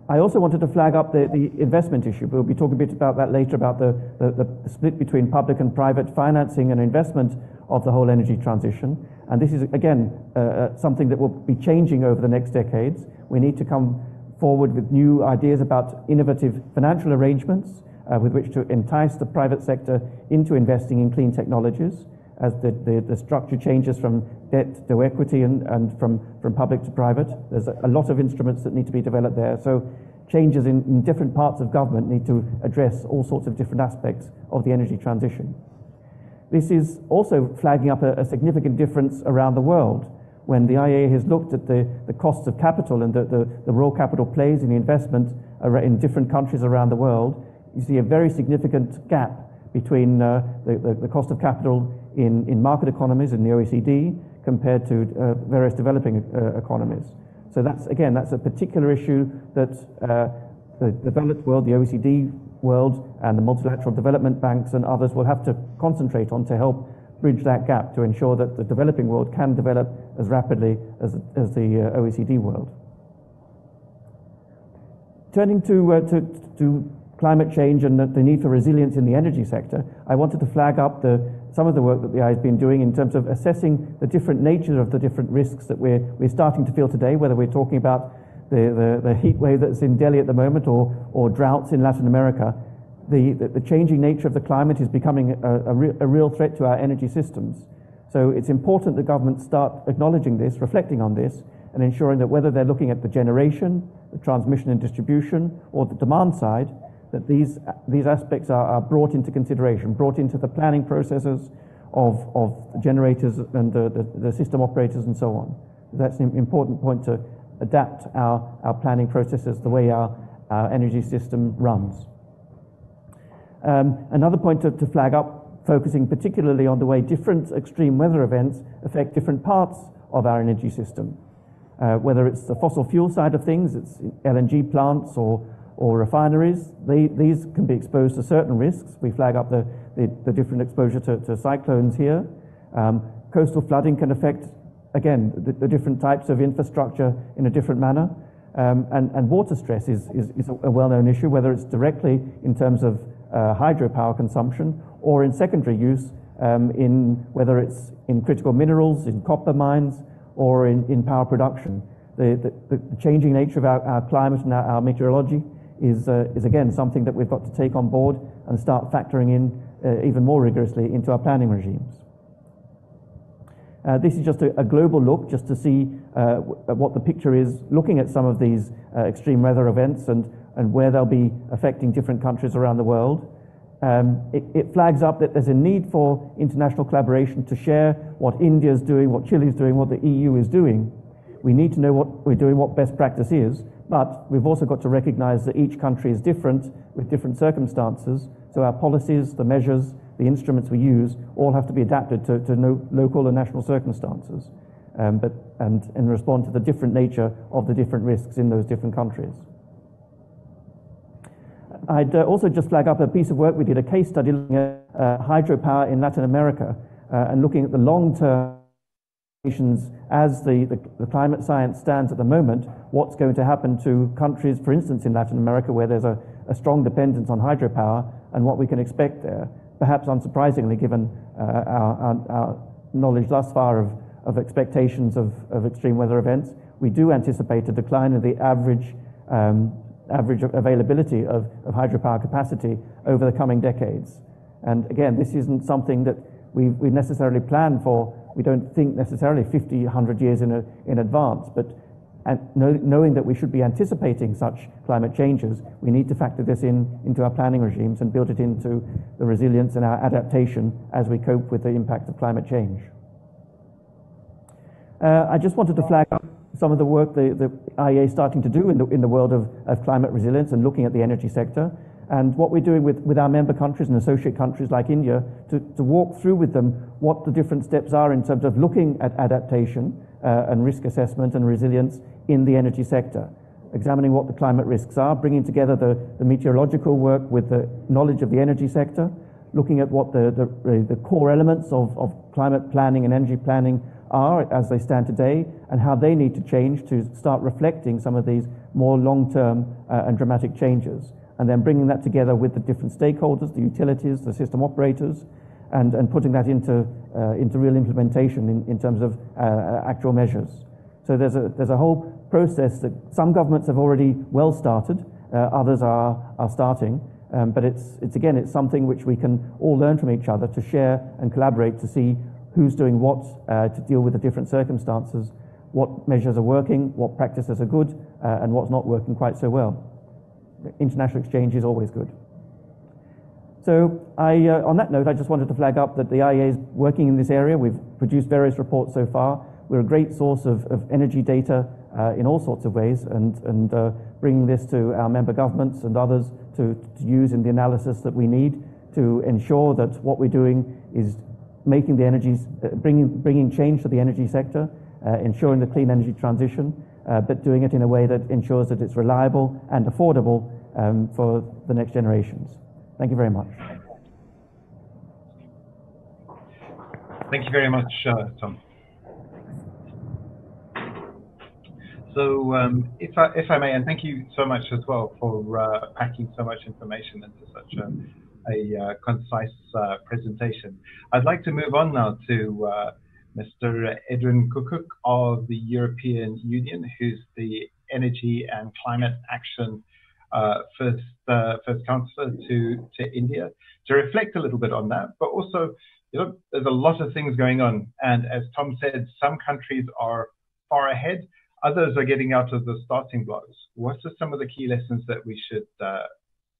I also wanted to flag up the investment issue. We'll be talking a bit about that later, about the split between public and private financing and investment of the whole energy transition. And this is, again, something that will be changing over the next decades. We need to come forward with new ideas about innovative financial arrangements with which to entice the private sector into investing in clean technologies as the structure changes from debt to equity and from public to private. There's a lot of instruments that need to be developed there. So changes in different parts of government need to address all sorts of different aspects of the energy transition. This is also flagging up a significant difference around the world. When the IEA has looked at the costs of capital and the role capital plays in investment in different countries around the world, you see a very significant gap between the cost of capital in market economies in the OECD compared to various developing economies. So that's a particular issue that the developed world, the OECD world, and the multilateral development banks and others will have to concentrate on to help bridge that gap to ensure that the developing world can develop as rapidly as the OECD world. Turning to climate change and the need for resilience in the energy sector, I wanted to flag up some of the work that the IEA has been doing in terms of assessing the different nature of the different risks that we're starting to feel today, whether we're talking about the heat wave that's in Delhi at the moment or droughts in Latin America. The changing nature of the climate is becoming a real threat to our energy systems. So it's important that governments start acknowledging this, reflecting on this, and ensuring that whether they're looking at the generation, the transmission and distribution, or the demand side, that these aspects are brought into consideration, brought into the planning processes of generators and the system operators and so on. That's an important point to adapt our planning processes, the way our energy system runs. Another point to flag up, focusing particularly on the way different extreme weather events affect different parts of our energy system. Whether it's the fossil fuel side of things, it's LNG plants or refineries, these can be exposed to certain risks. We flag up the different exposure to cyclones here. Coastal flooding can affect, again, the different types of infrastructure in a different manner. And water stress is a well-known issue, whether it's directly in terms of hydropower consumption or in secondary use, whether it's in critical minerals, in copper mines, or in power production. The changing nature of our climate and our meteorology is again something that we've got to take on board and start factoring in even more rigorously into our planning regimes. This is just a global look, just to see what the picture is, looking at some of these extreme weather events and where they'll be affecting different countries around the world. It flags up that there's a need for international collaboration to share what India's doing, what Chile's doing, what the EU is doing. We need to know what we're doing, what best practice is, but we've also got to recognize that each country is different with different circumstances, so our policies, the measures, the instruments we use all have to be adapted to local and national circumstances and respond to the different nature of the different risks in those different countries. I'd also just flag up a piece of work. We did a case study looking at hydropower in Latin America and looking at the long-term as the climate science stands at the moment, what's going to happen to countries, for instance, in Latin America, where there's a strong dependence on hydropower, and what we can expect there. Perhaps unsurprisingly, given our knowledge thus far of expectations of extreme weather events, we do anticipate a decline in the average availability of hydropower capacity over the coming decades. And again, this isn't something that we necessarily plan for. We don't think necessarily 50, 100 years in advance, but knowing that we should be anticipating such climate changes, we need to factor this into our planning regimes and build it into the resilience and our adaptation as we cope with the impact of climate change. I just wanted to flag up some of the work the IEA is starting to do in the world of climate resilience and looking at the energy sector, and what we're doing with our member countries and associate countries like India to walk through with them what the different steps are in terms of looking at adaptation and risk assessment and resilience in the energy sector, examining what the climate risks are, bringing together the meteorological work with the knowledge of the energy sector, looking at what the core elements of climate planning and energy planning are as they stand today, and how they need to change to start reflecting some of these more long-term and dramatic changes, and then bringing that together with the different stakeholders, the utilities, the system operators, and putting that into real implementation in terms of actual measures. So there's a whole process that some governments have already well started, others are starting, but it's something which we can all learn from each other to share and collaborate to see who's doing what to deal with the different circumstances, what measures are working, what practices are good, and what's not working quite so well. International exchange is always good. So on that note, I just wanted to flag up that the IEA is working in this area. We've produced various reports so far. We're a great source of energy data in all sorts of ways, and bringing this to our member governments and others to use in the analysis that we need to ensure that what we're doing is making the energies, bringing change to the energy sector, ensuring the clean energy transition, but doing it in a way that ensures that it's reliable and affordable for the next generations. Thank you very much. Thank you very much, Tom. So if I may, and thank you so much as well for packing so much information into such a concise presentation. I'd like to move on now to Mr. Edwin Kukuk of the European Union, who's the Energy and Climate Action first counselor to India, to reflect a little bit on that. But also, there's a lot of things going on, and as Tom said, some countries are far ahead, others are getting out of the starting blocks. What are some of the key lessons that we should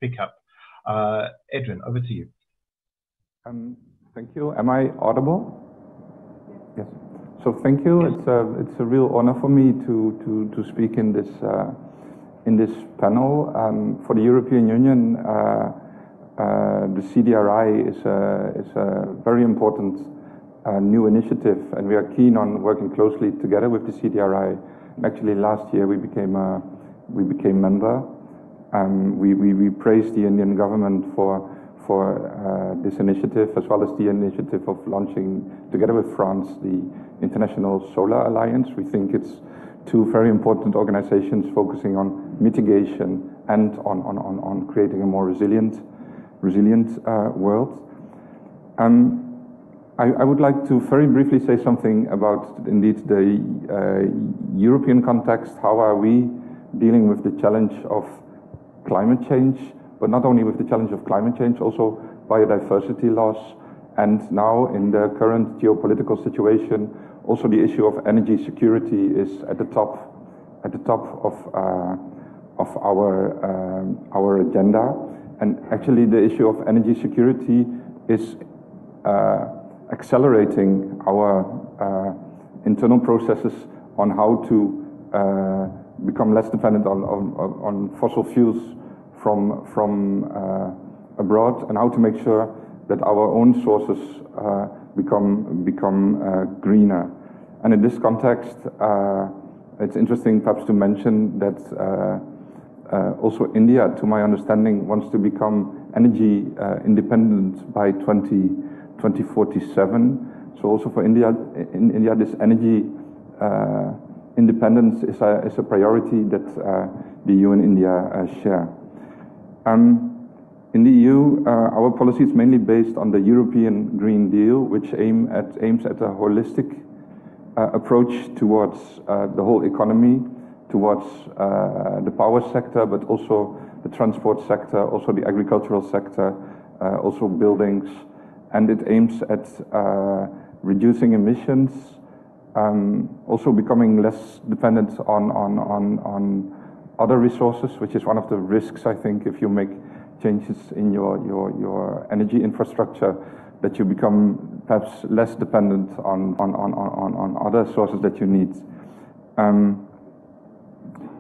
pick up? Edwin, over to you. Thank you. Am I audible? Yes. So thank you. It's a real honor for me to speak in this panel. For the European Union, the CDRI is a very important new initiative, and we are keen on working closely together with the CDRI. Actually, last year we became member. We praised the Indian government for this initiative, as well as the initiative of launching, together with France, the International Solar Alliance. We think it's two very important organizations focusing on mitigation and on creating a more resilient world. I would like to very briefly say something about, indeed, the European context. How are we dealing with the challenge of climate change, but not only with the challenge of climate change, also biodiversity loss, and now in the current geopolitical situation, also the issue of energy security is at the top of our agenda. And actually, the issue of energy security is accelerating our internal processes on how to become less dependent on fossil fuels from abroad, and how to make sure that our own sources become greener. And in this context, it's interesting perhaps to mention that also India, to my understanding, wants to become energy independent by 2047. So also for India, this energy independence is a priority that the EU and India share. In the EU, our policy is mainly based on the European Green Deal, which aims at a holistic approach towards the whole economy, towards the power sector, but also the transport sector, also the agricultural sector, also buildings. And it aims at reducing emissions, also becoming less dependent on other resources, which is one of the risks, I think, if you make changes in your energy infrastructure, that you become perhaps less dependent on other sources that you need.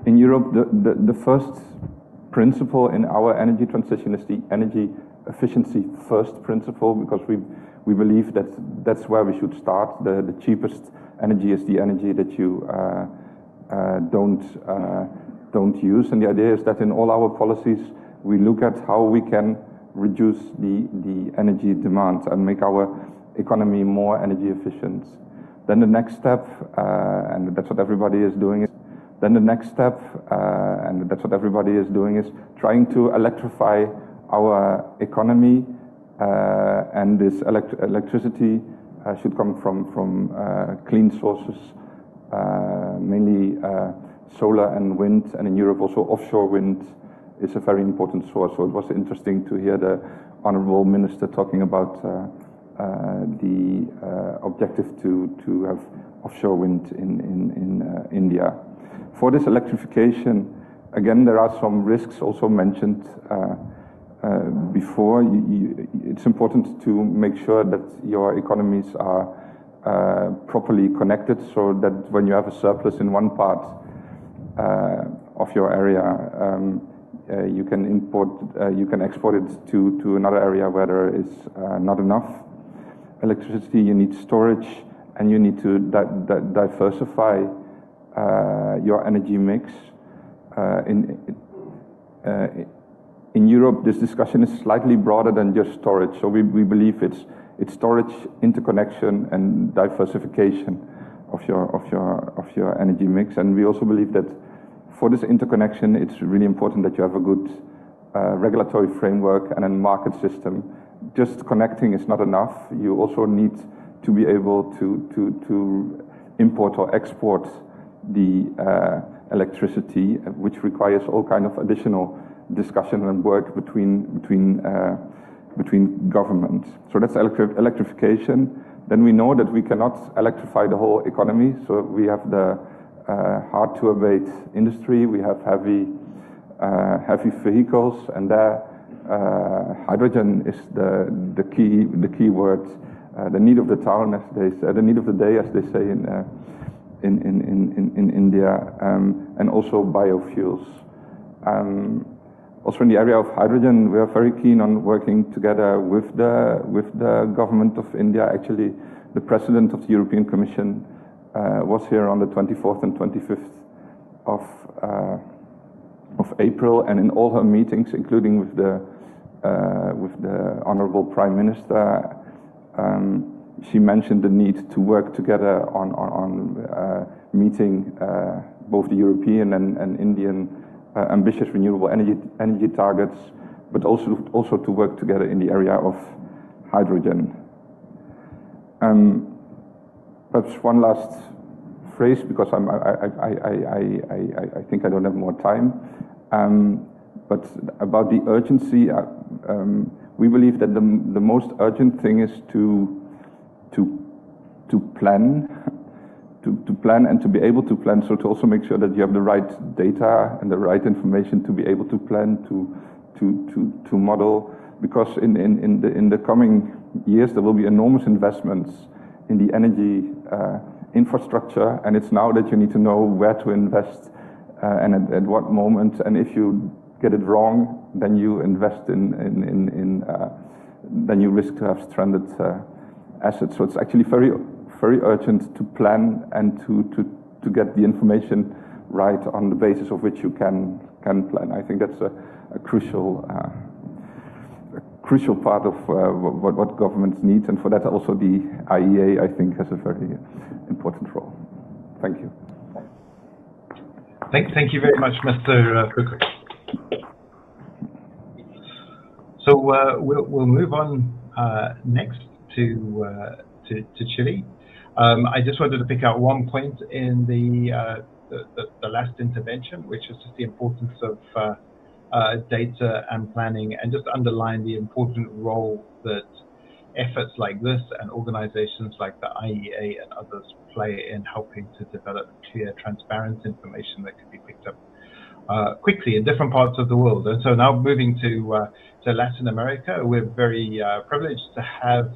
In Europe, the first principle in our energy transition is the energy efficiency first principle, because we believe that that's where we should start. The cheapest energy is the energy that you don't use. And the idea is that in all our policies, we look at how we can reduce the energy demand and make our economy more energy efficient. Then the next step, and that's what everybody is doing, is trying to electrify our economy, and this electricity should come from clean sources, mainly solar and wind, and in Europe also offshore wind is a very important source. So it was interesting to hear the Honourable Minister talking about the objective to have offshore wind in India. For this electrification, again, there are some risks also mentioned before. It's important to make sure that your economies are properly connected, so that when you have a surplus in one part of your area, you can export it to another area where there is not enough electricity. You need storage, and you need to diversify your energy mix. In Europe, this discussion is slightly broader than just storage. So we believe it's storage, interconnection, and diversification of your energy mix. And we also believe that for this interconnection, it's really important that you have a good regulatory framework and a market system. Just connecting is not enough. You also need to be able to import or export the electricity, which requires all kind of additional discussion and work between governments. So that's electrification. Then we know that we cannot electrify the whole economy. So we have the hard to abate industry. We have heavy vehicles, and there hydrogen is the key word, the need of the town, as they say, the need of the day, as they say in India, and also biofuels. Also in the area of hydrogen, we are very keen on working together with the government of India. Actually, the President of the European Commission was here on the 24th and 25th of April, and in all her meetings, including with the Honourable Prime Minister, she mentioned the need to work together on meeting both the European and Indian ambitious renewable energy targets, but also to work together in the area of hydrogen. Perhaps one last phrase, because I think I don't have more time. But about the urgency, we believe that the most urgent thing is to plan, to plan and to be able to plan. So to also make sure that you have the right data and the right information to be able to plan, to model. Because in the coming years there will be enormous investments in the energy infrastructure, and it's now that you need to know where to invest and at what moment. And if you get it wrong, then you invest then you risk to have stranded assets. So it's actually very urgent to plan and to get the information right on the basis of which you can plan. I think that's a crucial part of what governments need, and for that also the IEA, I think, has a very important role. Thank you. Thank you very much, Mr. Foucault. So we'll move on next to Chile. I just wanted to pick out one point in the last intervention, which is just the importance of data and planning, and just underline the important role that efforts like this and organizations like the IEA and others play in helping to develop clear, transparent information that can be picked up quickly in different parts of the world. And so now moving to Latin America, we're very privileged to have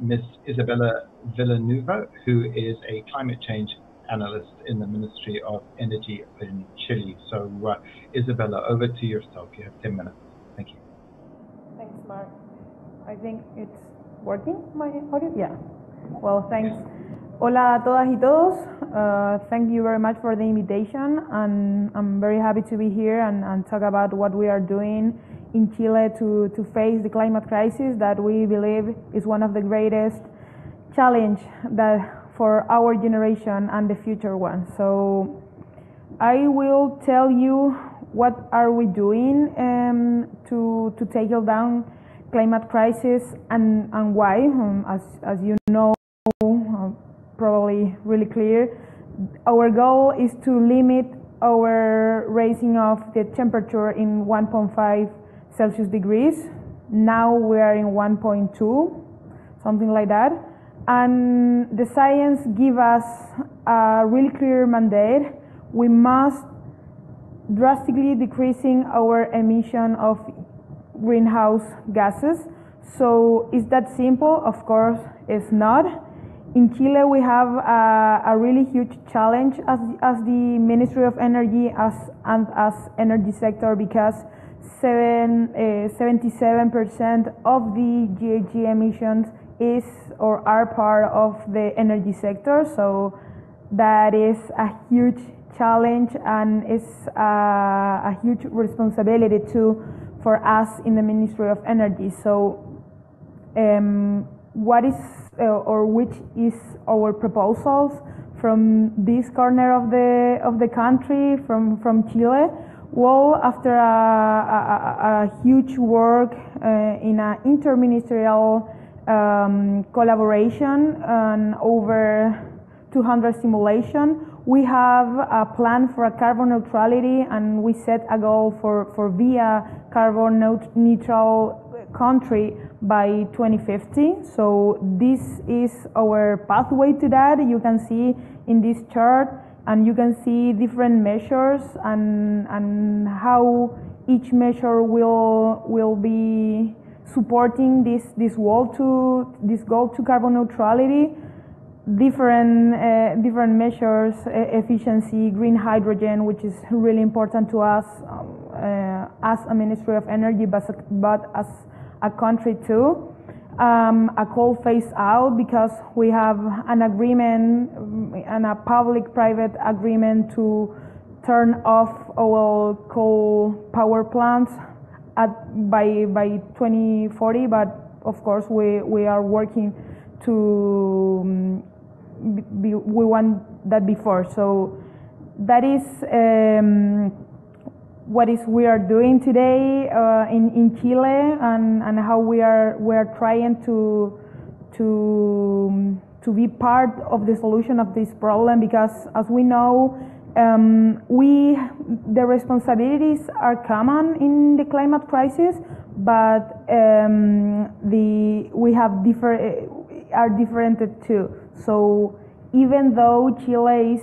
Ms. Isabella Villanueva, who is a climate change analyst in the Ministry of Energy in Chile. So Isabella, over to yourself. You have 10 minutes. Thank you. Thanks, Mark. I think it's working, my audio? Yeah. Well, thanks. Hola a todas y todos. Thank you very much for the invitation, and I'm very happy to be here and talk about what we are doing in Chile to face the climate crisis that we believe is one of the greatest challenge that for our generation and the future one. So I will tell you what are we doing to tackle down climate crisis and why. As you know, probably really clear, our goal is to limit our raising of the temperature in 1.5 Celsius degrees. Now we are in 1.2, something like that. And the science gives us a really clear mandate. We must drastically decreasing our emission of greenhouse gases. So is that simple? Of course, it's not. In Chile, we have a really huge challenge as the Ministry of Energy and as energy sector, because 77% of the GHG emissions is or are part of the energy sector. So that is a huge challenge, and it's a huge responsibility too for us in the Ministry of Energy. So what is or which is our proposals from this corner of the country, from Chile? Well, after a huge work in an interministerial collaboration and over 200 simulation, we have a plan for a carbon neutrality, and we set a goal for be a carbon neutral country by 2050. So this is our pathway to that. You can see in this chart, and you can see different measures and how each measure will be supporting this goal to carbon neutrality. Different measures, efficiency, green hydrogen, which is really important to us as a Ministry of Energy, but as a country too. A coal phase out, because we have an agreement and a public-private agreement to turn off our coal power plants by 2040. But of course, we are working to we want that before. So that is what we are doing today in Chile, and how we are trying to to be part of the solution of this problem, because as we know, the responsibilities are common in the climate crisis, but we have different too. So even though Chile is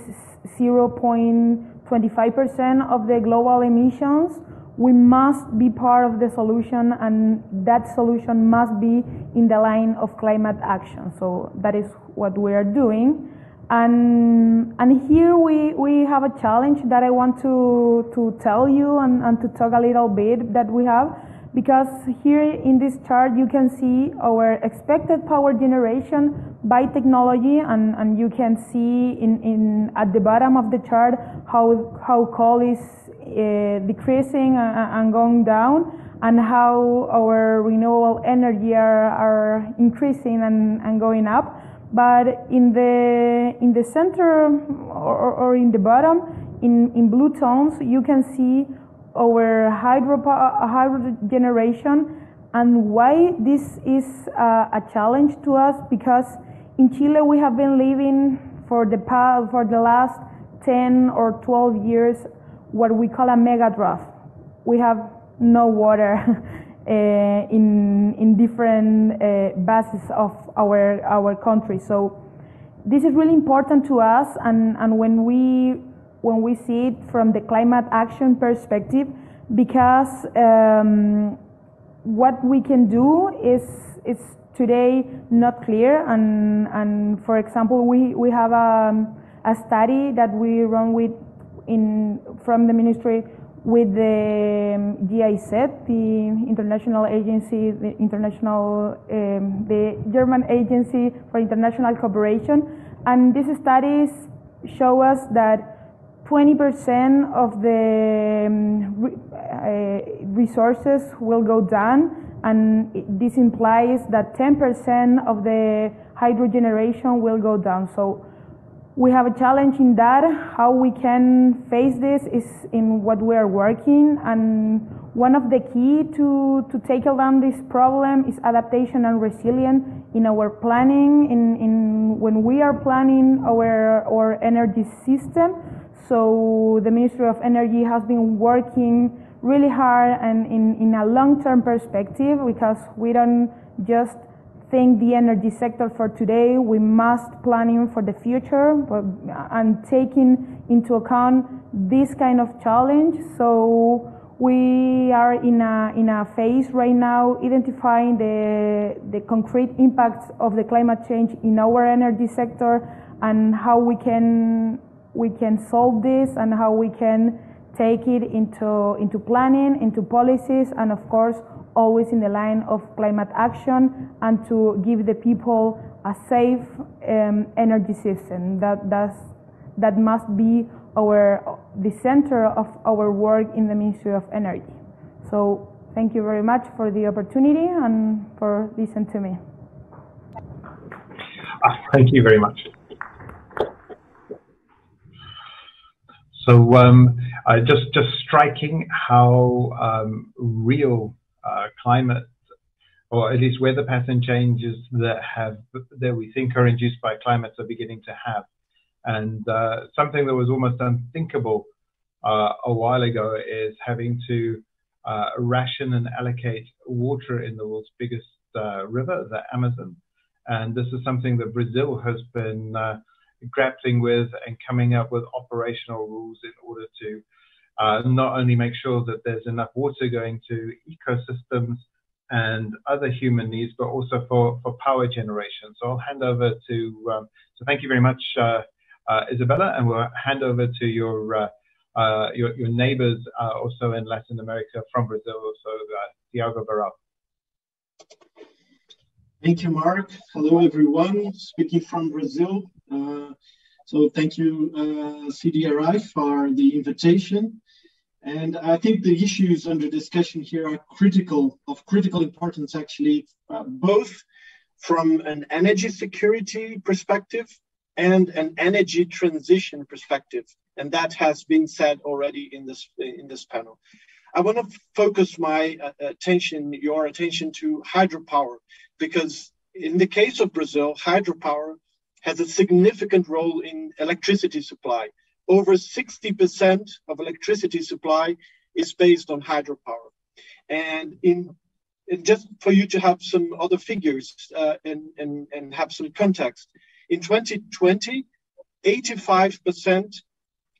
0.25% of the global emissions, we must be part of the solution, and that solution must be in the line of climate action. So that is what we are doing. And here we have a challenge that I want to tell you and to talk a little bit that we have, because here in this chart you can see our expected power generation by technology, and you can see at the bottom of the chart how coal is decreasing and going down, and how our renewable energy are increasing and going up. But in the center or in the bottom, in blue tones, you can see our hydro generation, and why this is a challenge to us, because in Chile we have been living for the last 10 or 12 years what we call a mega drought. We have no water in different bases of our country. So this is really important to us, and when we see it from the climate action perspective, because what we can do is today not clear, and for example we have a study that we run from the ministry with the GIZ, the international agency, the German Agency for International Cooperation, and these studies show us that 20% of the resources will go down, and this implies that 10% of the hydro generation will go down. So we have a challenge in that. How we can face this is in what we are working, and one of the key to tackle down this problem is adaptation and resilience in our planning, when we are planning our energy system. So the Ministry of Energy has been working really hard and in a long-term perspective, because we don't just think the energy sector for today, we must planning for the future and taking into account this kind of challenge. So we are in a phase right now identifying the concrete impacts of the climate change in our energy sector, and how we can solve this, and how we can take it into planning, into policies, and of course always in the line of climate action, and to give the people a safe energy system. That must be the center of our work in the Ministry of Energy. So thank you very much for the opportunity and for listening to me. Thank you very much. So just striking how real climate, or at least weather pattern changes that we think are induced by climates are beginning to have. And something that was almost unthinkable a while ago is having to ration and allocate water in the world's biggest river, the Amazon. And this is something that Brazil has been grappling with and coming up with operational rules in order to not only make sure that there's enough water going to ecosystems and other human needs, but also for power generation. So I'll hand over to, so thank you very much, Isabella, and we'll hand over to your neighbors also in Latin America from Brazil, so Thiago Barral. Thank you, Mark. Hello, everyone. Speaking from Brazil. So thank you, CDRI, for the invitation. And I think the issues under discussion here are of critical importance, actually, both from an energy security perspective and an energy transition perspective. And that has been said already in this panel. I want to focus your attention to hydropower, because in the case of Brazil, hydropower has a significant role in electricity supply. Over 60% of electricity supply is based on hydropower. And just for you to have some other figures and have some context, in 2020, 85%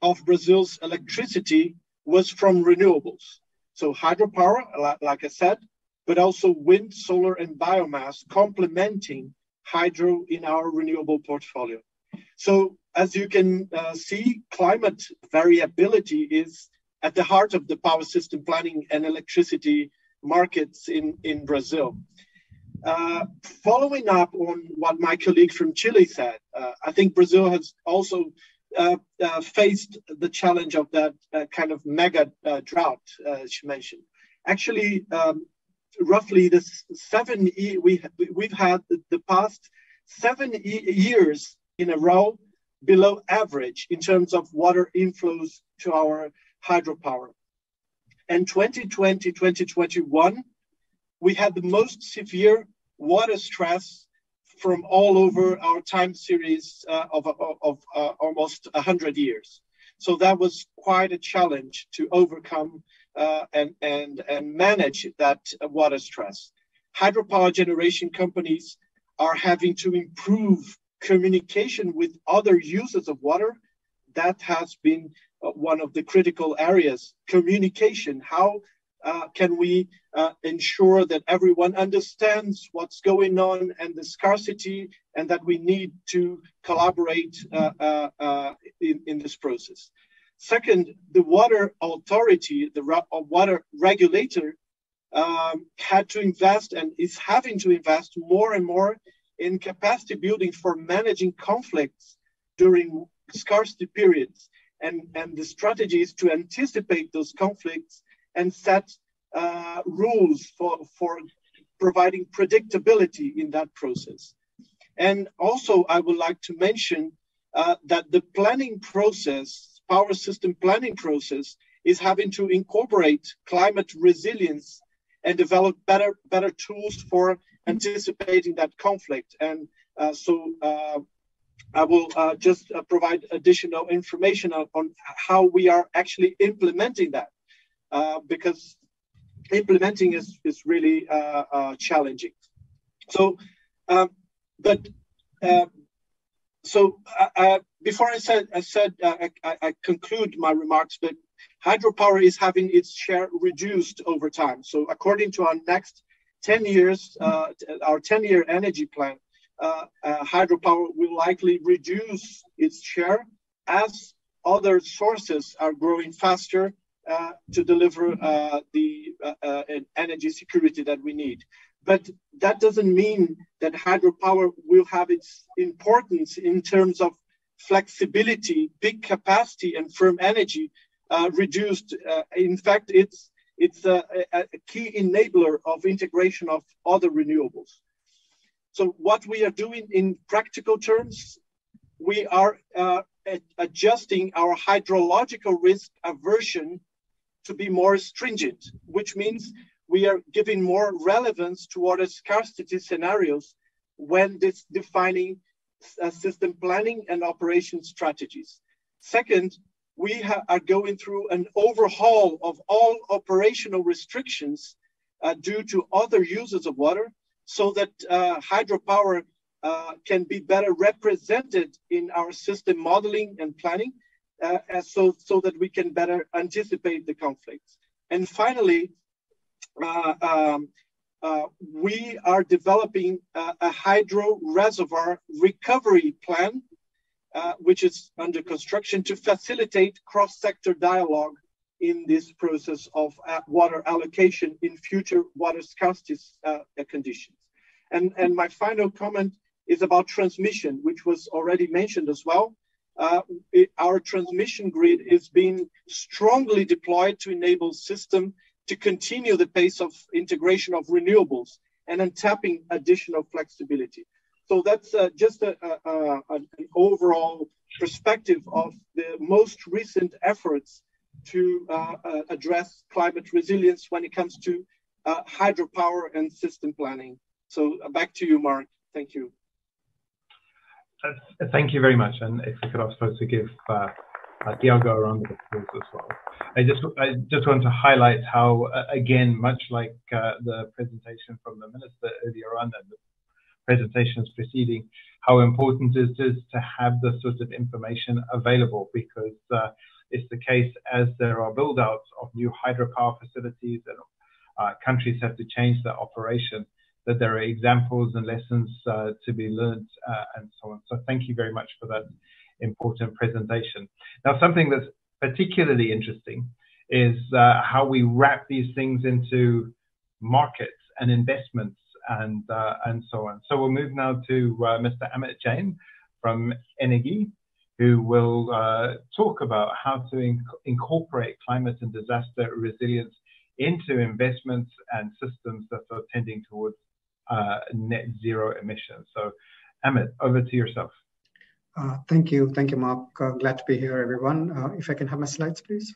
of Brazil's electricity was from renewables. So hydropower, like I said, but also wind, solar, and biomass complementing hydro in our renewable portfolio. So as you can see, climate variability is at the heart of the power system planning and electricity markets in Brazil. Following up on what my colleague from Chile said, I think Brazil has also faced the challenge of that kind of mega drought she mentioned. Actually, roughly we've had the past 7 years in a row below average in terms of water inflows to our hydropower. And 2020, 2021, we had the most severe water stress from all over our time series of almost 100 years. So that was quite a challenge to overcome and manage that water stress. Hydropower generation companies are having to improve communication with other users of water. That has been one of the critical areas. Communication, how can we ensure that everyone understands what's going on and the scarcity, and that we need to collaborate in this process. Second, the water authority, the water regulator, had to invest and is having to invest more and more in capacity building for managing conflicts during scarcity periods. And the strategy is to anticipate those conflicts and set rules for providing predictability in that process. And also, I would like to mention that the planning process, power system planning process, is having to incorporate climate resilience and develop better tools for anticipating that conflict. And so I will just provide additional information on how we are actually implementing that, because implementing is really challenging. So, before I conclude my remarks, but hydropower is having its share reduced over time. So according to our next 10 years, our 10-year energy plan, hydropower will likely reduce its share as other sources are growing faster to deliver the energy security that we need. But that doesn't mean that hydropower will have its importance in terms of flexibility, big capacity, and firm energy reduced. In fact, it's a key enabler of integration of other renewables. So what we are doing in practical terms, we are adjusting our hydrological risk aversion to be more stringent, which means we are giving more relevance to other scarcity scenarios when defining system planning and operation strategies. Second, we are going through an overhaul of all operational restrictions due to other uses of water, so that hydropower can be better represented in our system modeling and planning, so that we can better anticipate the conflicts. And finally, we are developing a hydro reservoir recovery plan, which is under construction to facilitate cross-sector dialogue in this process of water allocation in future water scarcity conditions. And my final comment is about transmission, which was already mentioned as well. Our transmission grid is being strongly deployed to enable system to continue the pace of integration of renewables and untapping additional flexibility. So that's just an overall perspective of the most recent efforts to address climate resilience when it comes to hydropower and system planning. So back to you, Mark. Thank you. Thank you very much. And if we could also to give Diego a round of applause as well. I just want to highlight how, again, much like the presentation from the minister earlier on and the presentations preceding, how important it is to have this sort of information available, because it's the case as there are build-outs of new hydropower facilities and countries have to change their operation, that there are examples and lessons to be learned and so on. So thank you very much for that important presentation. Now, something that's particularly interesting is how we wrap these things into markets and investments and so on. So we'll move now to Mr. Amit Jain from Energy, who will talk about how to incorporate climate and disaster resilience into investments and systems that are tending towards net zero emissions. So Amit, over to yourself. Thank you, Mark. Glad to be here, everyone. If I can have my slides, please.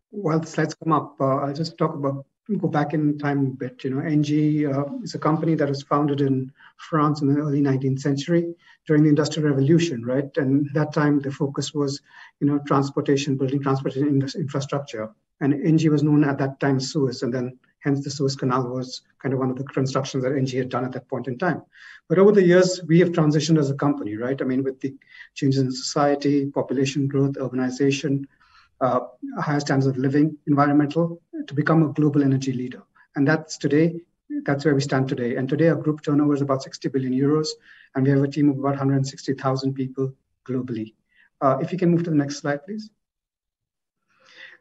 While the slides come up, I'll just go back in time a bit. ENGIE is a company that was founded in France in the early 19th century during the Industrial Revolution, right? And at that time, the focus was, transportation, building transportation infrastructure. And ENGIE was known at that time as Suez, and then hence the Suez Canal was kind of one of the constructions that ENGIE had done at that point in time. But over the years, we have transitioned as a company, right? I mean, with the changes in society, population growth, urbanization, higher standards of living, environmental, to become a global energy leader. And that's where we stand today. And today our group turnover is about 60 billion euros, and we have a team of about 160,000 people globally. If you can move to the next slide, please.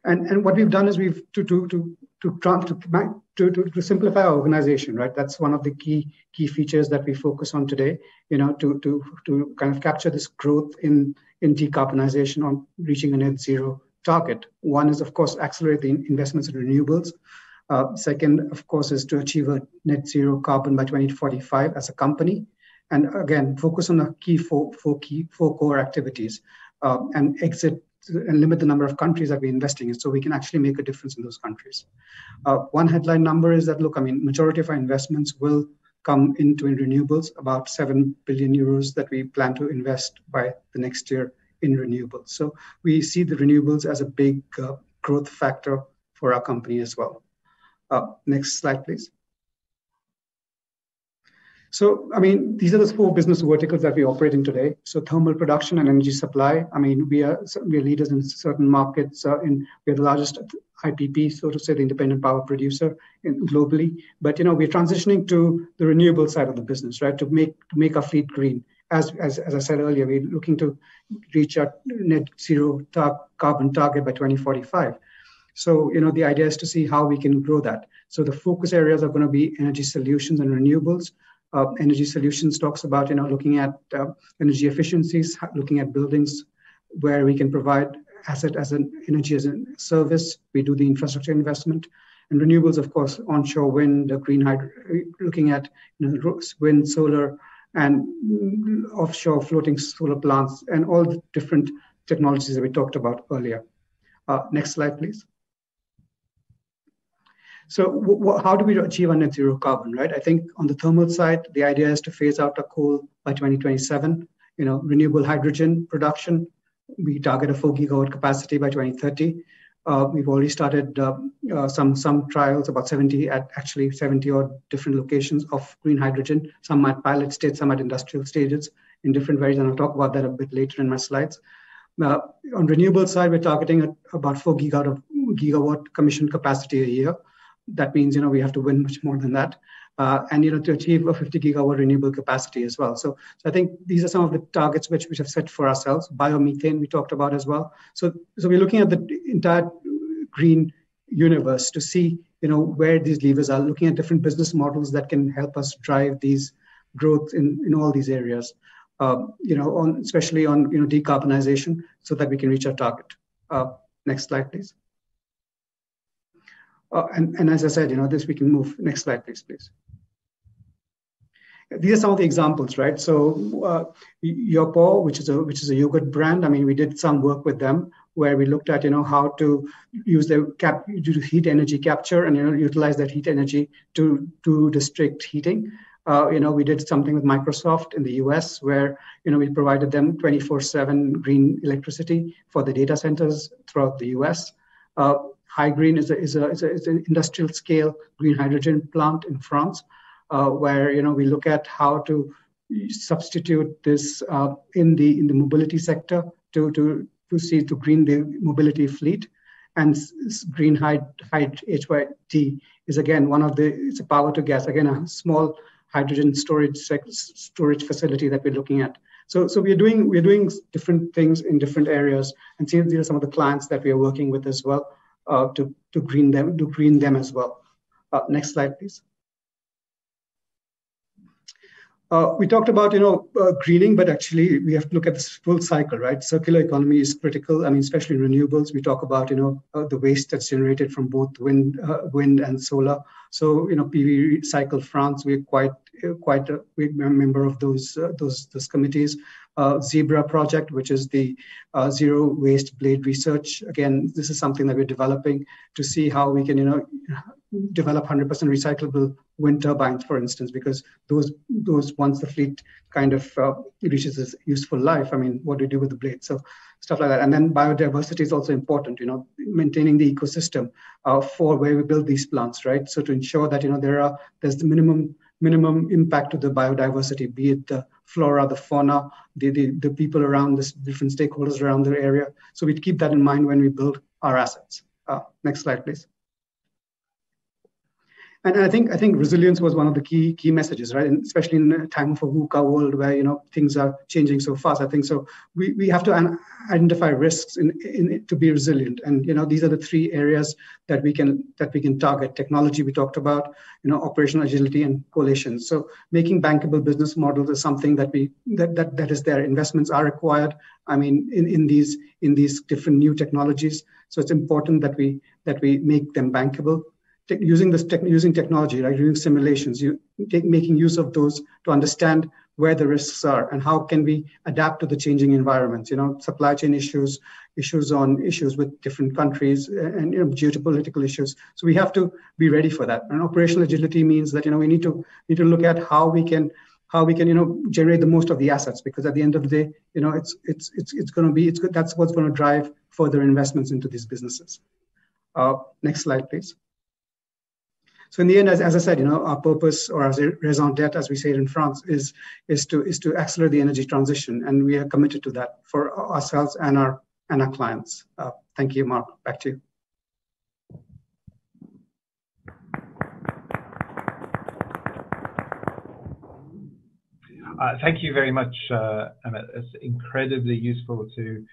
And what we've done is we've to simplify our organization, right? That's one of the key features that we focus on today, to kind of capture this growth in decarbonization on reaching a net zero target. One is, of course, accelerate the investments in renewables. Second, of course, is to achieve a net zero carbon by 2045 as a company. And again, focus on the four core activities and exit and limit the number of countries that we're investing in so we can actually make a difference in those countries. One headline number is that, look, I mean, majority of our investments will come in renewables, about 7 billion euros that we plan to invest by the next year in renewables. So we see the renewables as a big growth factor for our company as well. Next slide, please. So, I mean, these are the four business verticals that we operate in today. So thermal production and energy supply. I mean, we are leaders in certain markets. We are the largest IPP, so to say, the independent power producer globally. But, we're transitioning to the renewable side of the business, right? To make our fleet green. As I said earlier, we're looking to reach our net zero carbon target by 2045. So, the idea is to see how we can grow that. So the focus areas are going to be energy solutions and renewables. Energy solutions talks about, looking at energy efficiencies, looking at buildings where we can provide energy as a service. We do the infrastructure investment. And renewables, of course, onshore wind, green hydro, looking at wind, solar, and offshore floating solar plants, and all the different technologies that we talked about earlier. Next slide, please. So how do we achieve a net zero carbon, right? I think on the thermal side, the idea is to phase out our coal by 2027. Renewable hydrogen production, we target a 4 gigawatt capacity by 2030. We've already started some trials, about 70 odd different locations of green hydrogen, some at pilot stage, some at industrial stages in different ways, and I'll talk about that a bit later in my slides. On renewable side, we're targeting about 4 gigawatt commission capacity a year. That means, we have to win much more than that. And, to achieve a 50 gigawatt renewable capacity as well. So I think these are some of the targets which we have set for ourselves. Biomethane, we talked about as well. So we're looking at the entire green universe to see, where these levers are, looking at different business models that can help us drive these growth in all these areas, especially on, decarbonization so that we can reach our target. Next slide, please. And as I said, this we can move. Next slide, please. these are some of the examples, right? So Yopo, which is a yogurt brand. I mean, we did some work with them where we looked at how to use the heat energy capture and utilize that heat energy to do district heating. We did something with Microsoft in the US where we provided them 24/7 green electricity for the data centers throughout the US. High Green is an industrial scale green hydrogen plant in France, where we look at how to substitute this in the mobility sector to green the mobility fleet. And green HYT is again it's a power to gas, again a small hydrogen storage facility that we're looking at. So we're doing different things in different areas, and these are some of the clients that we are working with as well to green them as well. Next slide, please. We talked about greening, but actually we have to look at this full cycle, right? Circular economy is critical. I mean, especially renewables. We talk about the waste that's generated from both wind and solar. So PV Cycle France, we're quite a member of those committees. Zebra project, which is the zero waste blade research. Again, this is something that we're developing to see how we can develop 100% recyclable wind turbines, for instance, because those once the fleet kind of reaches its useful life, I mean, what do you do with the blade? So stuff like that. And then biodiversity is also important, maintaining the ecosystem for where we build these plants, right? So to ensure that there's the minimum impact to the biodiversity, be it the flora, the fauna, the people around this, different stakeholders around the area. So we keep that in mind when we build our assets. Next slide, please. And I think resilience was one of the key messages, right? And especially in a time of a VUCA world where things are changing so fast. I think so. We have to identify risks to be resilient, and these are the three areas that we can target. Technology we talked about, operational agility and coalitions. So making bankable business models is something that is there. Investments are required. I mean, in these different new technologies. So it's important that we make them bankable. Using technology, like using simulations, making use of those to understand where the risks are and how can we adapt to the changing environments. Supply chain issues with different countries, and geopolitical issues. So we have to be ready for that. And operational agility means that we need to look at how we can generate the most of the assets, because at the end of the day, that's what's going to drive further investments into these businesses. Next slide, please. So in the end, as I said, our purpose, or as a raison d'être, as we say it in France, is to accelerate the energy transition, and we are committed to that for ourselves and our clients. Thank you, Mark. Back to you. Thank you very much, Amit. It's incredibly useful to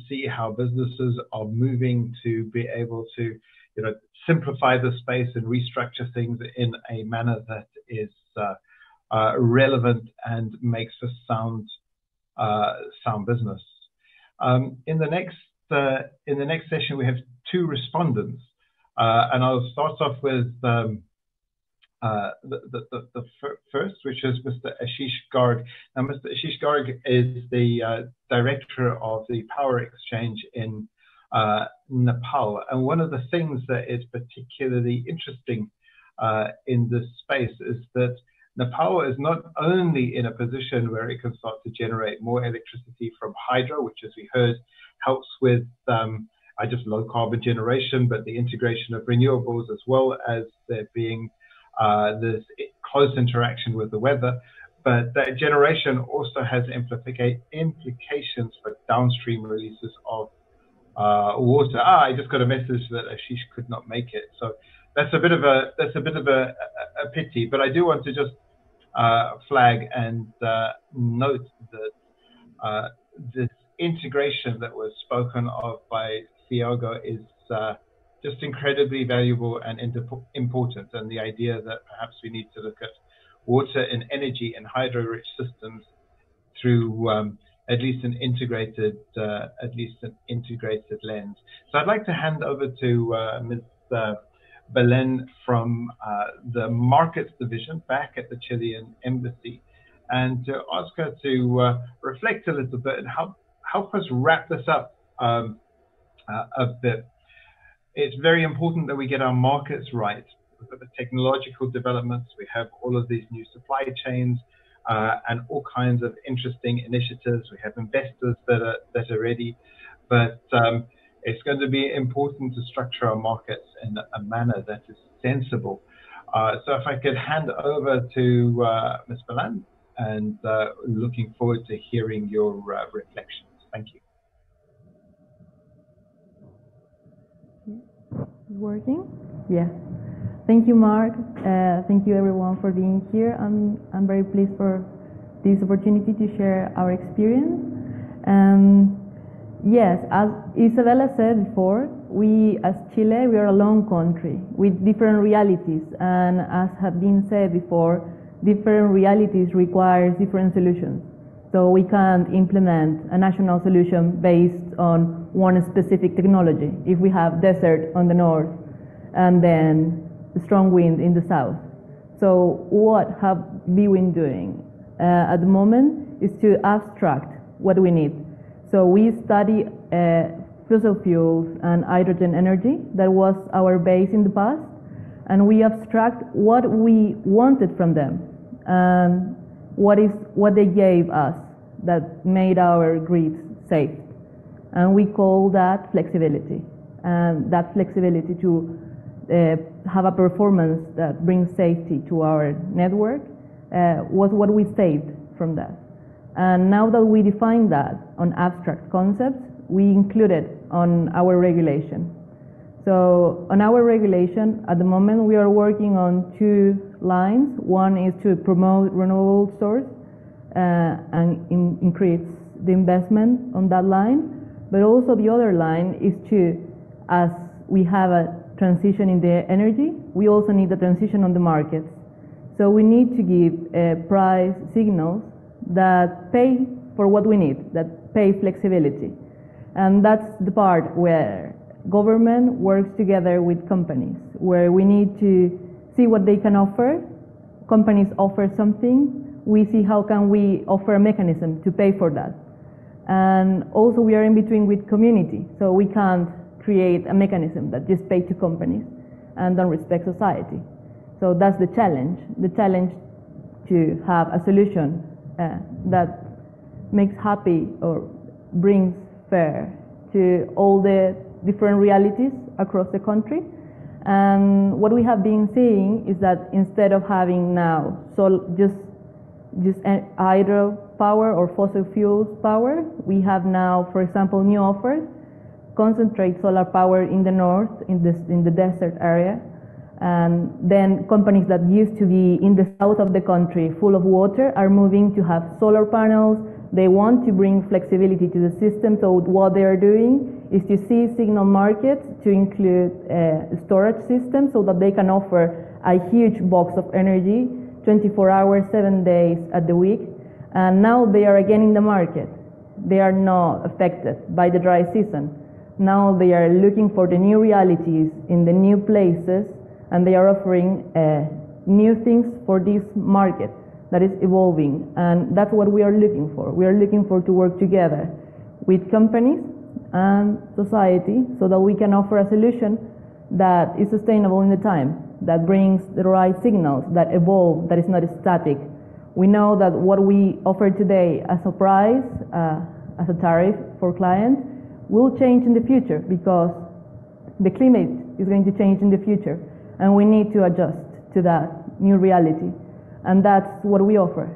see how businesses are moving to be able to simplify the space and restructure things in a manner that is relevant and makes a sound business. In the next session, we have two respondents, and I'll start off with the first, which is Mr. Ashish Garg. Now, Mr. Ashish Garg is the director of the Power Exchange in Nepal. And one of the things that is particularly interesting in this space is that Nepal is not only in a position where it can start to generate more electricity from hydro, which, as we heard, helps with just low carbon generation, but the integration of renewables, as well as there being this close interaction with the weather. But that generation also has implications for downstream releases of water. I just got a message that Ashish could not make it, so that's a bit of a pity. But I do want to just flag and note that this integration that was spoken of by Thiago is just incredibly valuable and important, and the idea that perhaps we need to look at water and energy and hydro-rich systems through at least an integrated lens. So I'd like to hand over to Ms. Belen from the Markets Division back at the Chilean Embassy, and to ask her to reflect a little bit and help us wrap this up a bit. It's very important that we get our markets right. We've got the technological developments, we have all of these new supply chains, and all kinds of interesting initiatives. We have investors that are ready, but it's going to be important to structure our markets in a manner that is sensible. So if I could hand over to Ms. Belen, and looking forward to hearing your reflections. Thank you. Working? Yeah. Thank you, Mark. Thank you, everyone, for being here. I'm very pleased for this opportunity to share our experience. Yes, as Isabella said before, we, as Chile, we are a lone country with different realities. And as have been said before, different realities require different solutions. So we can't implement a national solution based on one specific technology if we have desert on the north and then strong wind in the south. So what have we been doing at the moment is to abstract what we need. So we study fossil fuels and hydrogen energy. That was our base in the past. And we abstract what we wanted from them and what they gave us that made our grids safe. And we call that flexibility. And that flexibility to have a performance that brings safety to our network was what we saved from that. And now that we define that on abstract concepts, we include it on our regulation. So on our regulation, at the moment, we are working on two lines. One is to promote renewable source and increase the investment on that line. But also the other line is to, as we have a transition in the energy, we also need a transition on the markets. So we need to give price signals that pay for what we need, that pay flexibility. And that's the part where government works together with companies, where we need to see what they can offer. Companies offer something, we see how can we offer a mechanism to pay for that. And also we are in between with community, so we can't create a mechanism that just pays to companies and don't respect society. So that's the challenge to have a solution that makes happy or brings fair to all the different realities across the country. And what we have been seeing is that instead of having now just hydropower or fossil fuels power, we have now, for example, new offers, concentrate solar power in the north, in the desert area, and then companies that used to be in the south of the country full of water are moving to have solar panels. They want to bring flexibility to the system, so what they are doing is to see signal markets to include storage systems so that they can offer a huge box of energy 24 hours, 7 days at the week. And now they are again in the market. They are not affected by the dry season. Now they are looking for the new realities in the new places, and they are offering new things for this market that is evolving. And that's what we are looking for. We are looking for to work together with companies and society so that we can offer a solution that is sustainable in the time, that brings the right signals, that evolve, that is not static. We know that what we offer today as a price, as a tariff for clients, will change in the future because the climate is going to change in the future, and we need to adjust to that new reality. And that's what we offer.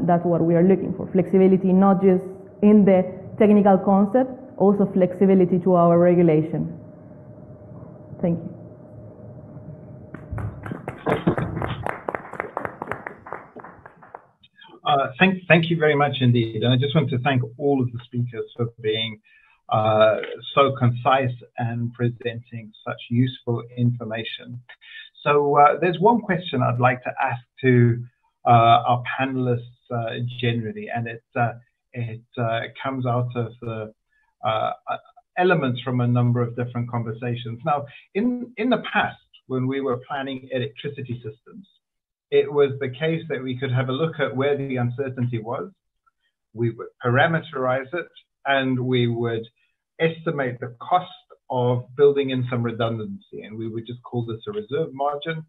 That's what we are looking for. Flexibility, not just in the technical concept, also flexibility to our regulation. Thank you. Thank you very much indeed. And I just want to thank all of the speakers for being so concise and presenting such useful information. So there's one question I'd like to ask to our panelists generally, and it comes out of the elements from a number of different conversations. Now, in the past, when we were planning electricity systems. It was the case that we could have a look at where the uncertainty was, we would parameterize it, and we would estimate the cost of building in some redundancy, and we would just call this a reserve margin,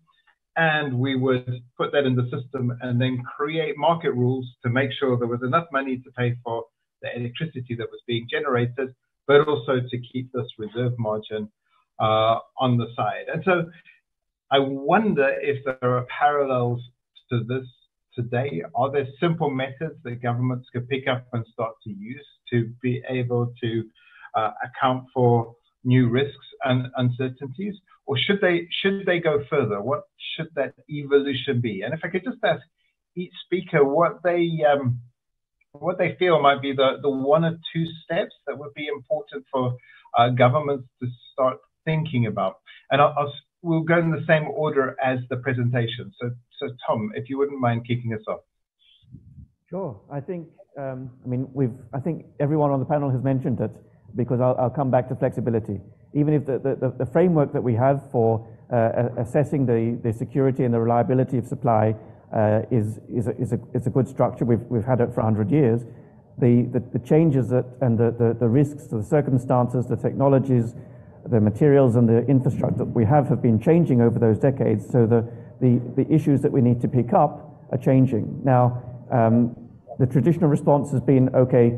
and we would put that in the system and then create market rules to make sure there was enough money to pay for the electricity that was being generated, but also to keep this reserve margin on the side. And so I wonder if there are parallels to this today. Are there simple methods that governments could pick up and start to use to be able to account for new risks and uncertainties? Or should they go further? What should that evolution be? And if I could just ask each speaker what they feel might be the one or two steps that would be important for governments to start thinking about. And we'll go in the same order as the presentation. So Tom, if you wouldn't mind kicking us off. Sure. I think I think everyone on the panel has mentioned it, because I'll come back to flexibility. Even if the framework that we have for assessing the security and the reliability of supply is a good structure. We've had it for 100 years. The changes and the risks, the circumstances, the technologies, the materials and the infrastructure that we have been changing over those decades. So the issues that we need to pick up are changing. Now, the traditional response has been, okay,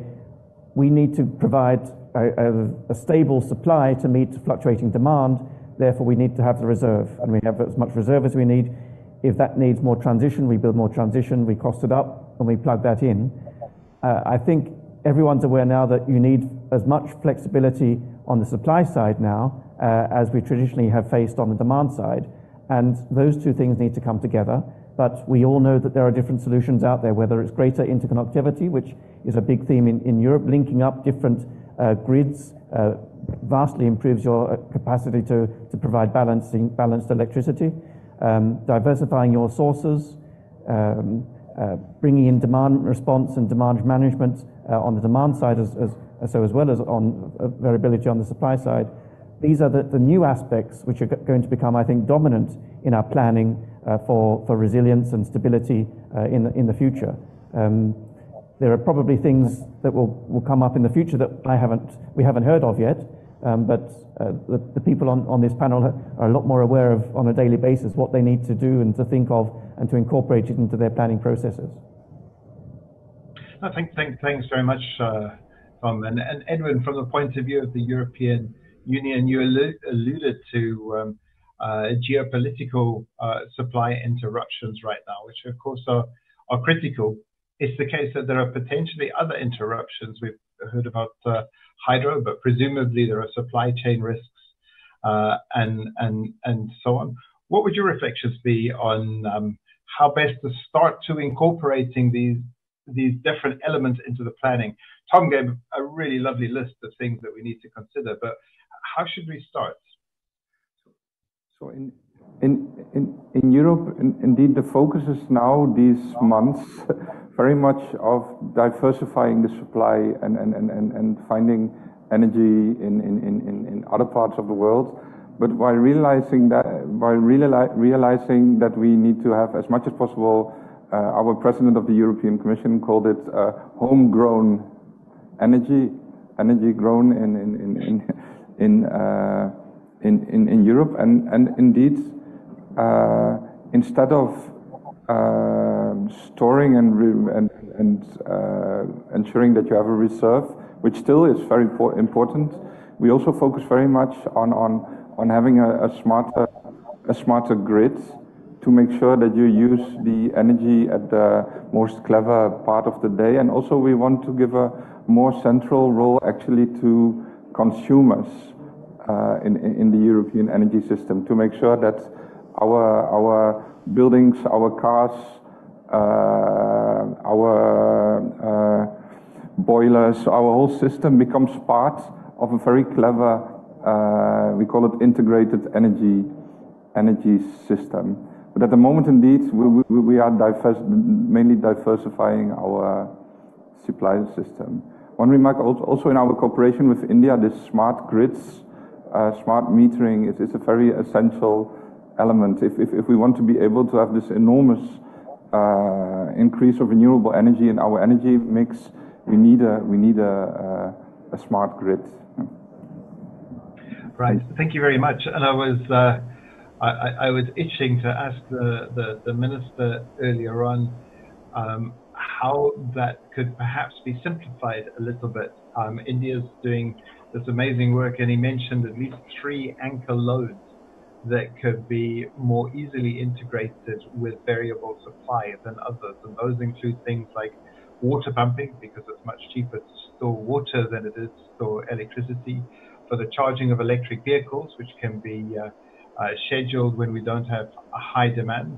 we need to provide a stable supply to meet fluctuating demand, therefore we need to have the reserve, and we have as much reserve as we need. If that needs more transition, we build more transition, we cost it up, and we plug that in. I think everyone's aware now that you need as much flexibility on the supply side now as we traditionally have faced on the demand side, and those two things need to come together. But we all know that there are different solutions out there, whether it's greater interconnectivity, which is a big theme in Europe, linking up different grids vastly improves your capacity to provide balanced electricity, diversifying your sources, bringing in demand response and demand management on the demand side as well as on variability on the supply side. These are the new aspects which are going to become, I think, dominant in our planning for resilience and stability in the future. There are probably things that will come up in the future that we haven't heard of yet, but the people on this panel are a lot more aware of on a daily basis what they need to do and to think of and to incorporate it into their planning processes. Thanks very much, Tom. And Edwin, from the point of view of the European Union, you alluded to geopolitical supply interruptions right now, which of course are critical. It's the case that there are potentially other interruptions. We've heard about hydro, but presumably there are supply chain risks and so on. What would your reflections be on how best to start to incorporating these different elements into the planning? Tom gave a really lovely list of things that we need to consider, but how should we start? So in Europe, indeed, the focus is now these months very much of diversifying the supply and finding energy in other parts of the world. But while realizing that we need to have as much as possible, our president of the European Commission called it homegrown energy grown in Europe, and indeed, instead of storing and ensuring that you have a reserve, which still is very important, we also focus very much on having a smarter grid to make sure that you use the energy at the most clever part of the day. And also we want to give a more central role actually to consumers in the European energy system, to make sure that our buildings, our cars, our boilers, our whole system becomes part of a very clever, we call it integrated energy system. But at the moment, indeed, we are mainly diversifying our supply system. One remark also in our cooperation with India, this smart grids, smart metering is a very essential element. If we want to be able to have this enormous increase of renewable energy in our energy mix, we need a smart grid. Right. Thank you very much. And I was itching to ask the minister earlier on how that could perhaps be simplified a little bit. India's doing this amazing work, and he mentioned at least 3 anchor loads that could be more easily integrated with variable supply than others. And those include things like water pumping, because it's much cheaper to store water than it is to store electricity, for the charging of electric vehicles, which can be scheduled when we don't have a high demand.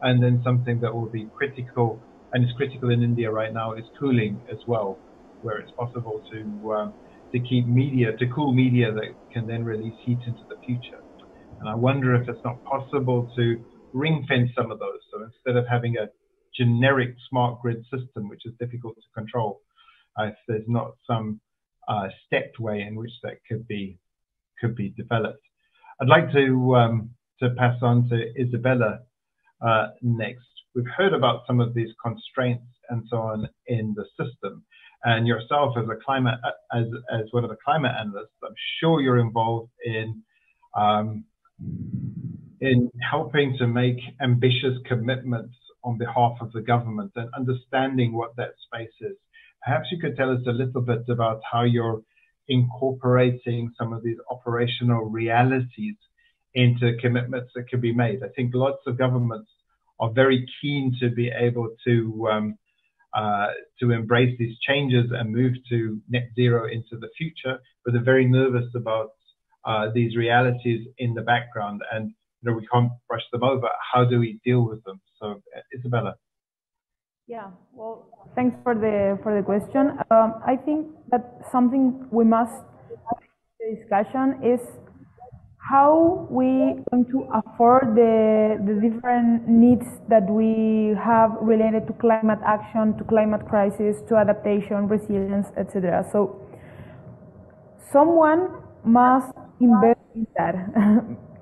And then something that will be critical, and is critical in India right now, is cooling as well, where it's possible to keep media, to cool media that can then release heat into the future. And I wonder if it's not possible to ring fence some of those. So instead of having a generic smart grid system, which is difficult to control, if there's not some stepped way in which that could be developed. I'd like to pass on to Isabella next. We've heard about some of these constraints and so on in the system, and yourself as one of the climate analysts, I'm sure you're involved in helping to make ambitious commitments on behalf of the government and understanding what that space is. Perhaps you could tell us a little bit about how you're incorporating some of these operational realities into commitments that can be made. I think lots of governments are very keen to be able to embrace these changes and move to net zero into the future, but they're very nervous about these realities in the background, and we can't brush them over. How do we deal with them? So, Isabella. Yeah, well, thanks for the question. I think that something we must the discussion is how we going to afford the different needs that we have related to climate action, to climate crisis, to adaptation, resilience, etc. So someone must invest in that.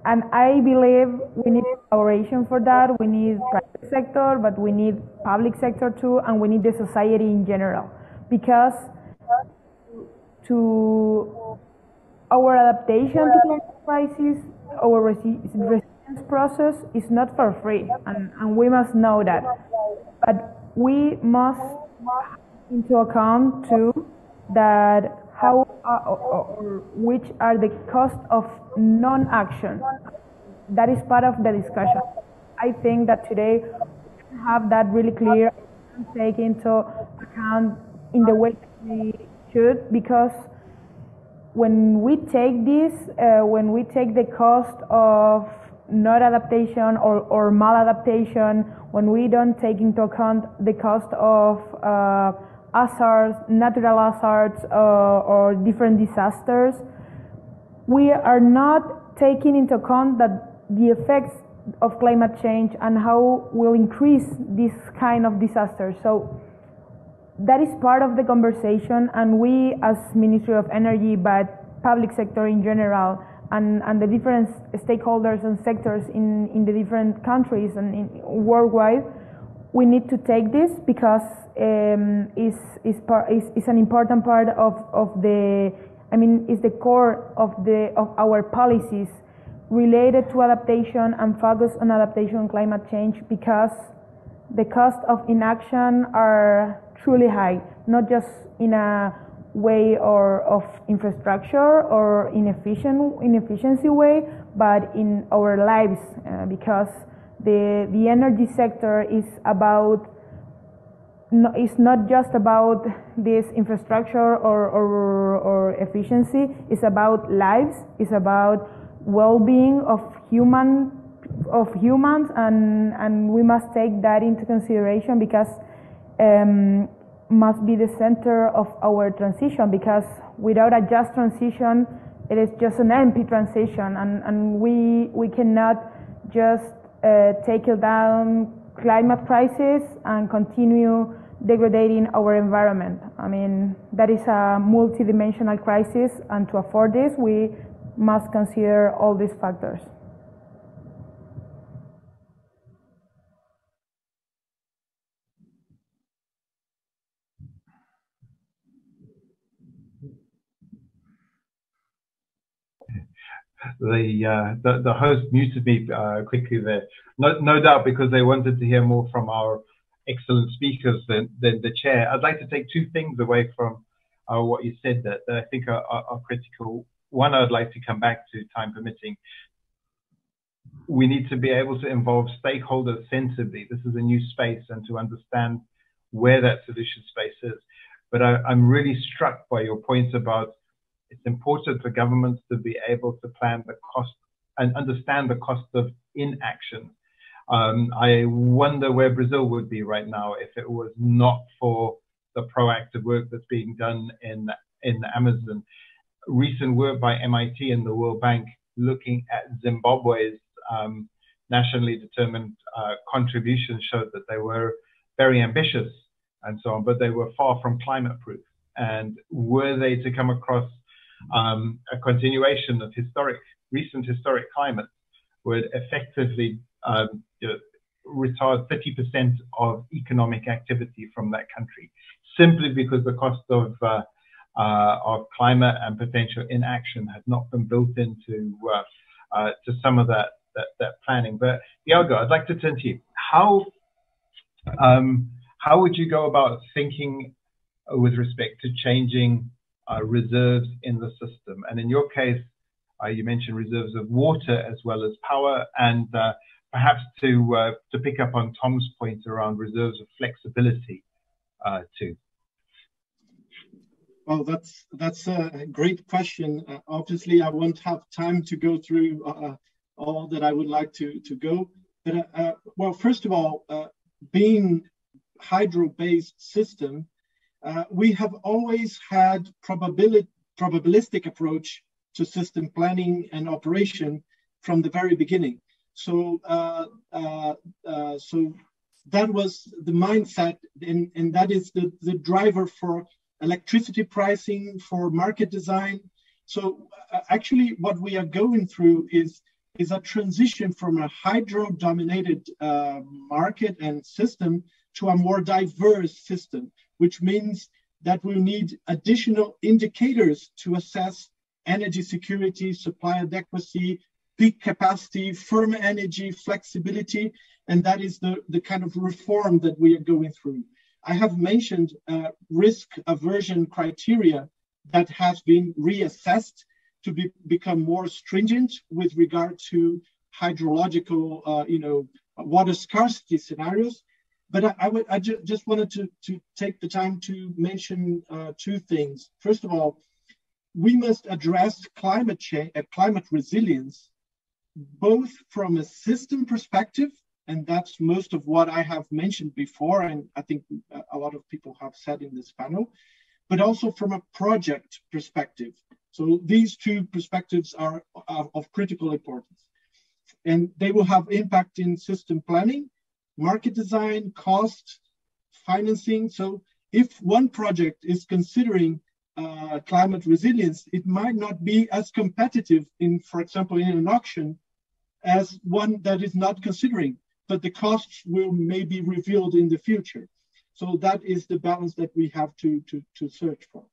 And I believe we need collaboration for that. We need private sector, but we need public sector too, and we need the society in general. Because to our adaptation to climate crisis, our resilience process is not for free, and we must know that. But we must take into account too that how or which are the costs of non-action. That is part of the discussion. I think that today we have that really clear and take into account in the way that we should, because when we take this, when we take the cost of not adaptation or maladaptation, when we don't take into account the cost of hazards, natural hazards, or different disasters, we are not taking into account that the effects of climate change and how will increase this kind of disasters. So that is part of the conversation, and we as Ministry of Energy, but public sector in general, and the different stakeholders and sectors in the different countries and worldwide, we need to take this because it's an important part of the, I mean, it's the core of our policies related to adaptation and focus on adaptation and climate change, because the cost of inaction are truly high, not just in a way or of infrastructure or inefficiency way, but in our lives, because the energy sector is about, it's not just about this infrastructure or efficiency. It's about lives. It's about well-being of humans, and we must take that into consideration, because must be the center of our transition, because without a just transition, it is just an empty transition, and we cannot just tackle down climate crisis and continue degrading our environment. I mean, that is a multidimensional crisis, and to afford this, we must consider all these factors. the host muted me quickly there. No doubt because they wanted to hear more from our excellent speakers than the chair. I'd like to take two things away from what you said that I think are critical. One, I'd like to come back to, time permitting. We need to be able to involve stakeholders sensibly. This is a new space, and to understand where that solution space is. But I'm really struck by your points about it's important for governments to be able to plan the cost and understand the cost of inaction. I wonder where Brazil would be right now if it was not for the proactive work that's being done in the Amazon. Recent work by MIT and the World Bank looking at Zimbabwe's nationally determined contributions showed that they were very ambitious and so on, but they were far from climate proof. And were they to come across a continuation of recent historic climate would effectively retard 30% of economic activity from that country, simply because the cost of climate and potential inaction had not been built into to some of that planning. But Iago, I'd like to turn to you. How would you go about thinking with respect to changing reserves in the system? And in your case, you mentioned reserves of water as well as power, and perhaps to pick up on Tom's point around reserves of flexibility too. Well, that's a great question. Obviously, I won't have time to go through all that I would like to go. But well, first of all, being hydro-based system, we have always had probabilistic approach to system planning and operation from the very beginning. So so that was the mindset, and that is the driver for electricity pricing, for market design. So actually what we are going through is a transition from a hydro-dominated market and system to a more diverse system, which means that we need additional indicators to assess energy security, supply adequacy, peak capacity, firm energy, flexibility, and that is the kind of reform that we are going through. I have mentioned risk aversion criteria that has been reassessed to become more stringent with regard to hydrological, water scarcity scenarios. But I just wanted to take the time to mention two things. First of all, we must address climate change, climate resilience, both from a system perspective, and that's most of what I have mentioned before, and I think a lot of people have said in this panel, but also from a project perspective. So these two perspectives are of critical importance, and they will have impact in system planning, market design, cost, financing. So if one project is considering climate resilience, it might not be as competitive for example, in an auction as one that is not considering, but the costs will maybe revealed in the future. So that is the balance that we have to search for.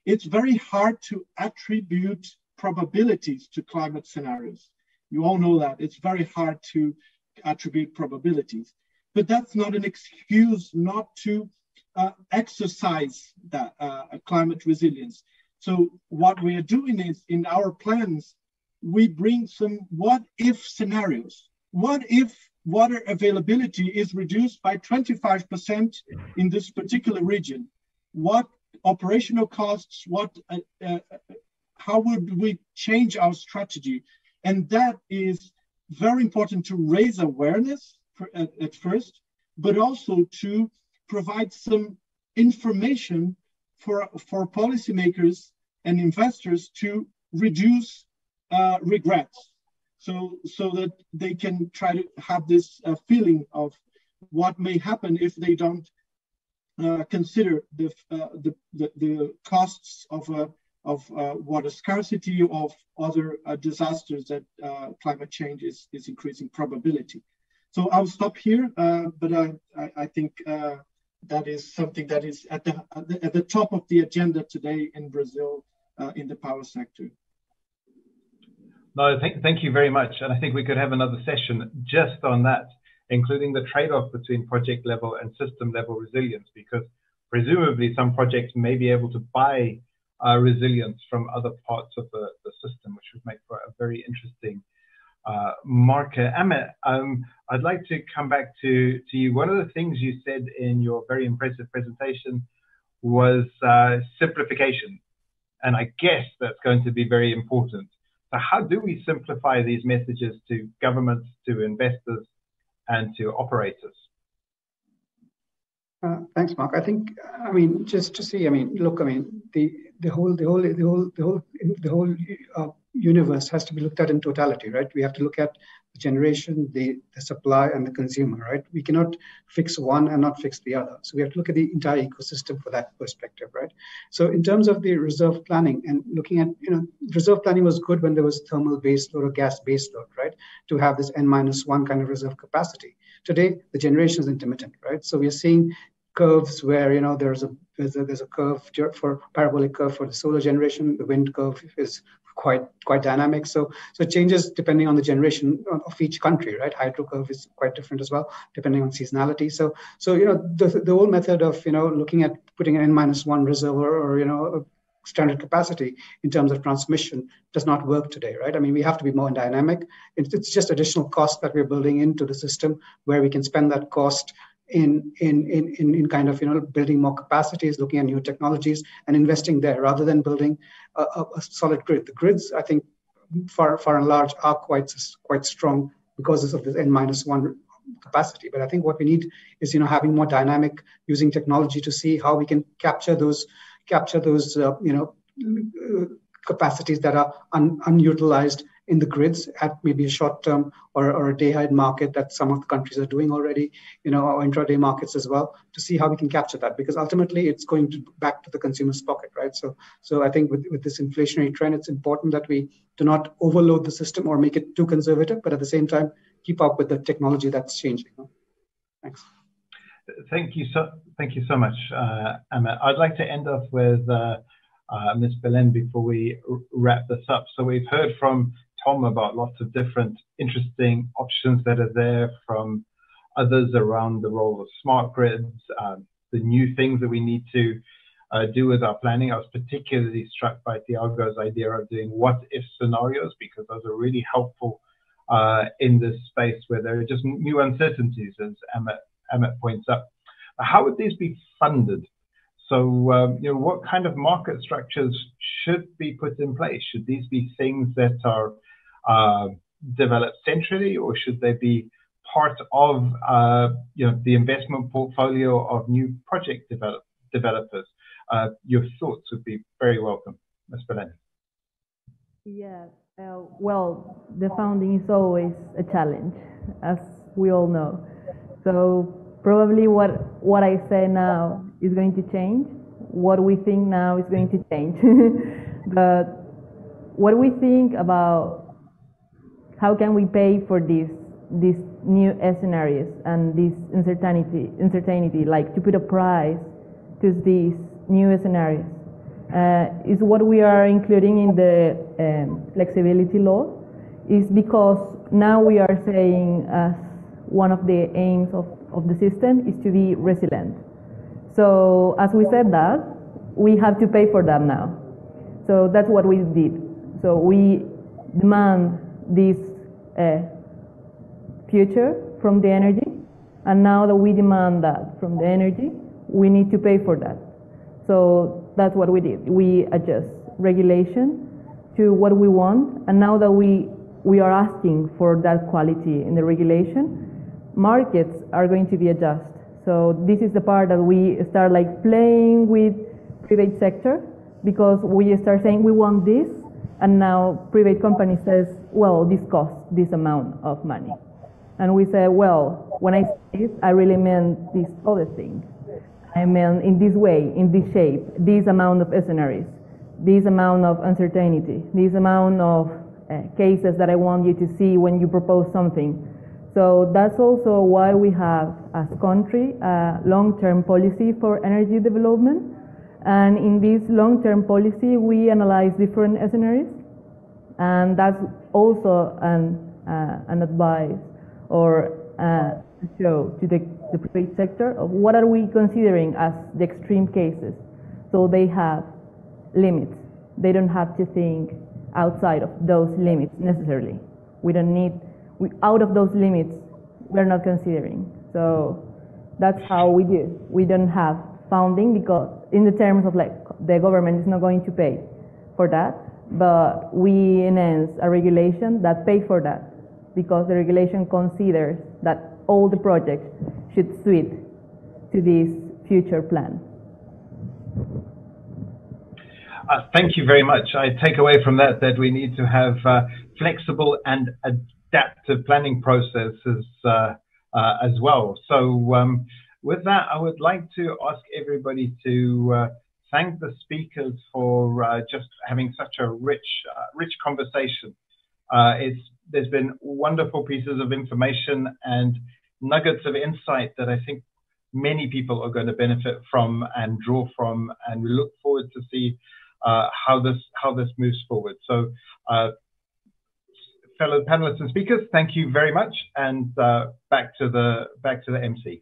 It's very hard to attribute probabilities to climate scenarios. You all know that. It's very hard to attribute probabilities, but that's not an excuse not to exercise that climate resilience. So what we are doing is, in our plans, we bring some what-if scenarios. What if water availability is reduced by 25% in this particular region? What operational costs, how would we change our strategy? And that is very important to raise awareness at first, but also to provide some information for policymakers and investors to reduce regrets, so that they can try to have this feeling of what may happen if they don't consider the costs of water scarcity, of other disasters that climate change is increasing probability. So I'll stop here, but I think that is something that is at the top of the agenda today in Brazil in the power sector. No, thank you very much. And I think we could have another session just on that, including the trade-off between project level and system level resilience, because presumably some projects may be able to buy resilience from other parts of the system, which would make for a very interesting market. Amit, I'd like to come back to you. One of the things you said in your very impressive presentation was simplification. And I guess that's going to be very important. So how do we simplify these messages to governments, to investors, and to operators? Thanks, Mark. I think, I mean, just to see, I mean, look, I mean, the whole universe has to be looked at in totality, right? We have to look at the generation, the supply, and the consumer, right? We cannot fix one and not fix the other. So we have to look at the entire ecosystem for that perspective, right? So in terms of the reserve planning and looking at, you know, reserve planning was good when there was thermal base load or gas base load, right? To have this N-1 kind of reserve capacity. Today, the generation is intermittent, right? So we are seeing curves where, you know, there's a curve for parabolic curve for the solar generation. The wind curve is quite dynamic. So it changes depending on the generation of each country, right? Hydro curve is quite different as well, depending on seasonality. So you know, the whole method of, you know, looking at putting an N-1 reservoir or, you know, a standard capacity in terms of transmission does not work today, right? I mean, we have to be more dynamic. It's just additional cost that we're building into the system where we can spend that cost in kind of, you know, building more capacities, looking at new technologies and investing there rather than building a solid grid. The grids, I think, far and large are quite strong because of this N-1 capacity. But I think what we need is, you know, having more dynamic, using technology to see how we can capture those you know, capacities that are unutilized in the grids at maybe a short-term or a day-ahead market that some of the countries are doing already, you know, or intraday markets as well, to see how we can capture that, because ultimately it's going back to the consumer's pocket, right? So I think with this inflationary trend, it's important that we do not overload the system or make it too conservative, but at the same time keep up with the technology that's changing. Thanks. Thank you so much, Amit. I'd like to end off with Ms. Belen before we wrap this up. So we've heard from Tom about lots of different interesting options that are there from others around the role of smart grids, the new things that we need to do with our planning. I was particularly struck by Thiago's idea of doing what-if scenarios, because those are really helpful in this space where there are just new uncertainties, as Amit points out. How would these be funded? So, you know, what kind of market structures should be put in place? Should these be things that are developed centrally, or should they be part of, you know, the investment portfolio of new project developers? Your thoughts would be very welcome, Ms. Belen. Yes, well, the funding is always a challenge, as we all know. So probably what I say now is going to change. What we think now is going to change. But what we think about how can we pay for these new scenarios and this uncertainty, like to put a price to these new scenarios, is what we are including in the flexibility law. Is because now we are saying as one of the aims of the system is to be resilient. So as we said that, we have to pay for that now. So that's what we did. So we demand this future from the energy, and now that we demand that from the energy, we need to pay for that. So that's what we did. We adjust regulation to what we want, and now that we are asking for that quality in the regulation, markets are going to be adjusted. So this is the part that we start like playing with private sector, because we start saying we want this, and now private company says, well, this costs this amount of money. And we say, well, when I say this, I really meant this other thing. I meant in this way, in this shape, this amount of scenarios, this amount of uncertainty, this amount of cases that I want you to see when you propose something. So that's also why we have, as country, a long-term policy for energy development. And in this long-term policy, we analyze different scenarios And that's also an advice or show to the private sector of what are we considering as the extreme cases. So they have limits. They don't have to think outside of those limits necessarily. We don't need, out of those limits, we're not considering. So that's how we do. We don't have funding because in the terms of like the government is not going to pay for that, but we enhance a regulation that pays for that because the regulation considers that all the projects should suit to this future plan. Thank you very much. I take away from that that we need to have flexible and adaptive planning processes as well. So with that, I would like to ask everybody to thank the speakers for just having such a rich conversation. There's been wonderful pieces of information and nuggets of insight that I think many people are going to benefit from and draw from, and we look forward to see how this moves forward. So, fellow panelists and speakers, thank you very much, and back to the MC.